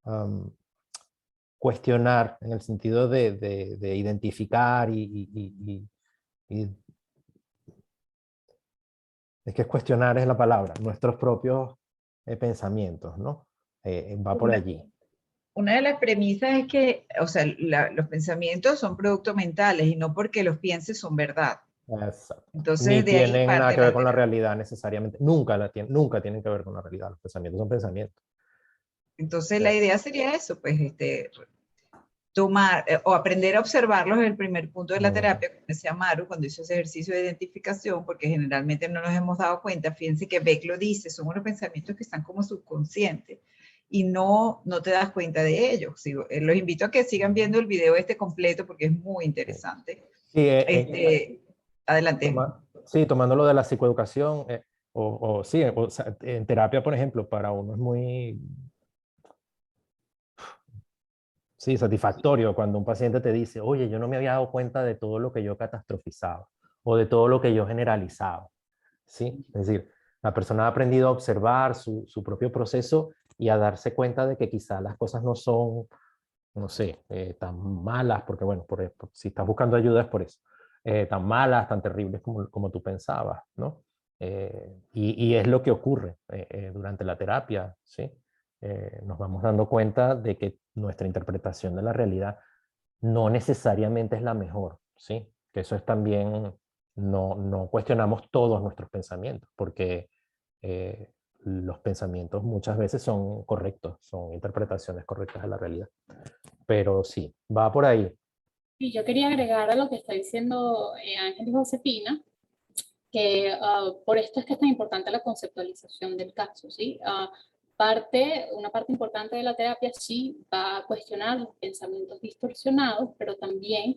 um, cuestionar en el sentido de identificar y es que cuestionar es la palabra, nuestros propios pensamientos, ¿no? Va por allí. Una de las premisas es que, o sea, los pensamientos son productos mentales y no porque los pienses son verdad. Exacto. Ni Entonces, de ahí tienen nada parte que ver la con la terapia. realidad necesariamente. Nunca tienen que ver con la realidad. Los pensamientos son pensamientos. Entonces, la idea sería eso, pues, tomar o aprender a observarlos es el primer punto de la terapia, como decía Maru, cuando hizo ese ejercicio de identificación, porque generalmente no nos hemos dado cuenta. Fíjense que Beck lo dice, son unos pensamientos que están como subconscientes y no te das cuenta de ellos. Sí, los invito a que sigan viendo el video completo porque es muy interesante. Sí, Adelante. sí, tomando lo de la psicoeducación, sí, o sea, en terapia, por ejemplo, para uno es muy sí, satisfactorio cuando un paciente te dice, oye, yo no me había dado cuenta de todo lo que yo catastrofizaba o de todo lo que yo generalizaba. ¿Sí? Es decir, la persona ha aprendido a observar su propio proceso y a darse cuenta de que quizás las cosas no son, no sé, tan malas, porque bueno, si estás buscando ayuda es por eso, tan malas, tan terribles como tú pensabas, ¿no? Y es lo que ocurre durante la terapia, ¿sí? Nos vamos dando cuenta de que nuestra interpretación de la realidad no necesariamente es la mejor, ¿sí? Que eso es también, no cuestionamos todos nuestros pensamientos, porque los pensamientos muchas veces son correctos, son interpretaciones correctas de la realidad. Pero sí, va por ahí. Y yo quería agregar a lo que está diciendo Ángel y Josefina, que por esto es que es tan importante la conceptualización del caso, ¿sí? Una parte importante de la terapia sí va a cuestionar los pensamientos distorsionados, pero también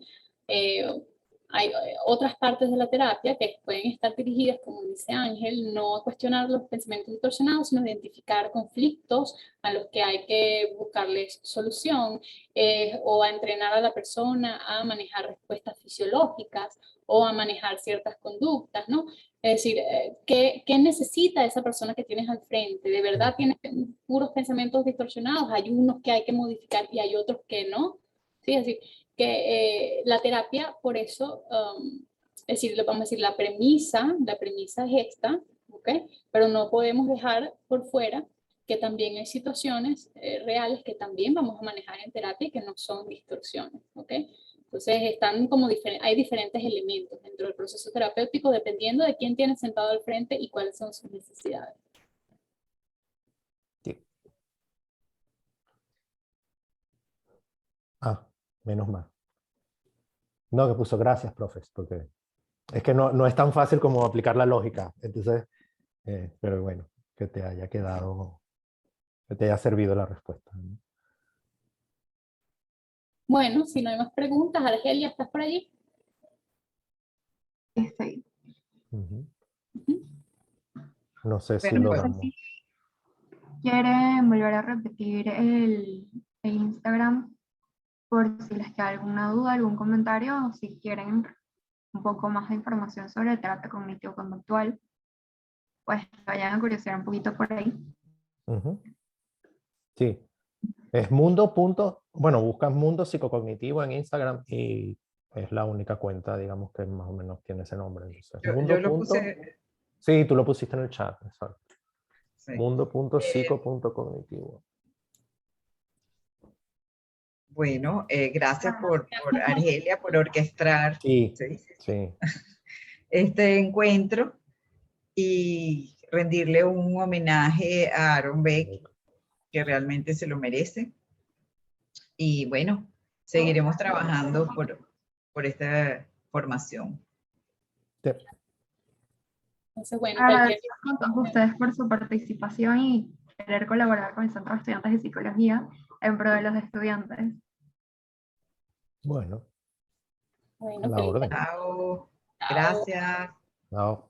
hay otras partes de la terapia que pueden estar dirigidas, como dice Ángel, no a cuestionar los pensamientos distorsionados, sino a identificar conflictos a los que hay que buscarles solución, o a entrenar a la persona a manejar respuestas fisiológicas o a manejar ciertas conductas, ¿no? Es decir, ¿qué necesita esa persona que tienes al frente? ¿De verdad tiene puros pensamientos distorsionados? Hay unos que hay que modificar y hay otros que no. ¿Sí? Es decir, que la terapia, por eso, es decir, vamos a decir, la premisa es esta, ¿ok? Pero no podemos dejar por fuera que también hay situaciones reales que también vamos a manejar en terapia y que no son distorsiones, ¿ok? Entonces, están como hay diferentes elementos dentro del proceso terapéutico dependiendo de quién tiene sentado al frente y cuáles son sus necesidades. Sí. Ah, menos mal. No, que puso gracias, profes, porque es que no es tan fácil como aplicar la lógica. Entonces, pero bueno, que te haya quedado, que te haya servido la respuesta, ¿no? Bueno, si no hay más preguntas, Argelia, ¿estás por allí? Estoy. No sé si Bueno, lo pues, damos. ¿Quieren volver a repetir el Instagram por si les queda alguna duda, algún comentario, o si quieren un poco más de información sobre terapia cognitivo-conductual, pues vayan a curiosear un poquito por ahí. Sí, es bueno, buscas Mundo Psicocognitivo en Instagram y es la única cuenta, digamos, que más o menos tiene ese nombre. Entonces, yo lo puse. Sí, tú lo pusiste en el chat, exacto. Sí. Mundo.psico.cognitivo. Bueno, gracias por Argelia, por orquestar Sí, ¿sí? sí. este encuentro y rendirle un homenaje a Aaron Beck, que realmente se lo merece. Y bueno, seguiremos trabajando por esta formación. Sí. Entonces, bueno, Agradezco a todos ustedes por su participación y querer colaborar con el Centro de Estudiantes de Psicología en pro de los estudiantes. Bueno, bueno, a la feliz orden. Chao. Chao. Gracias. Chao.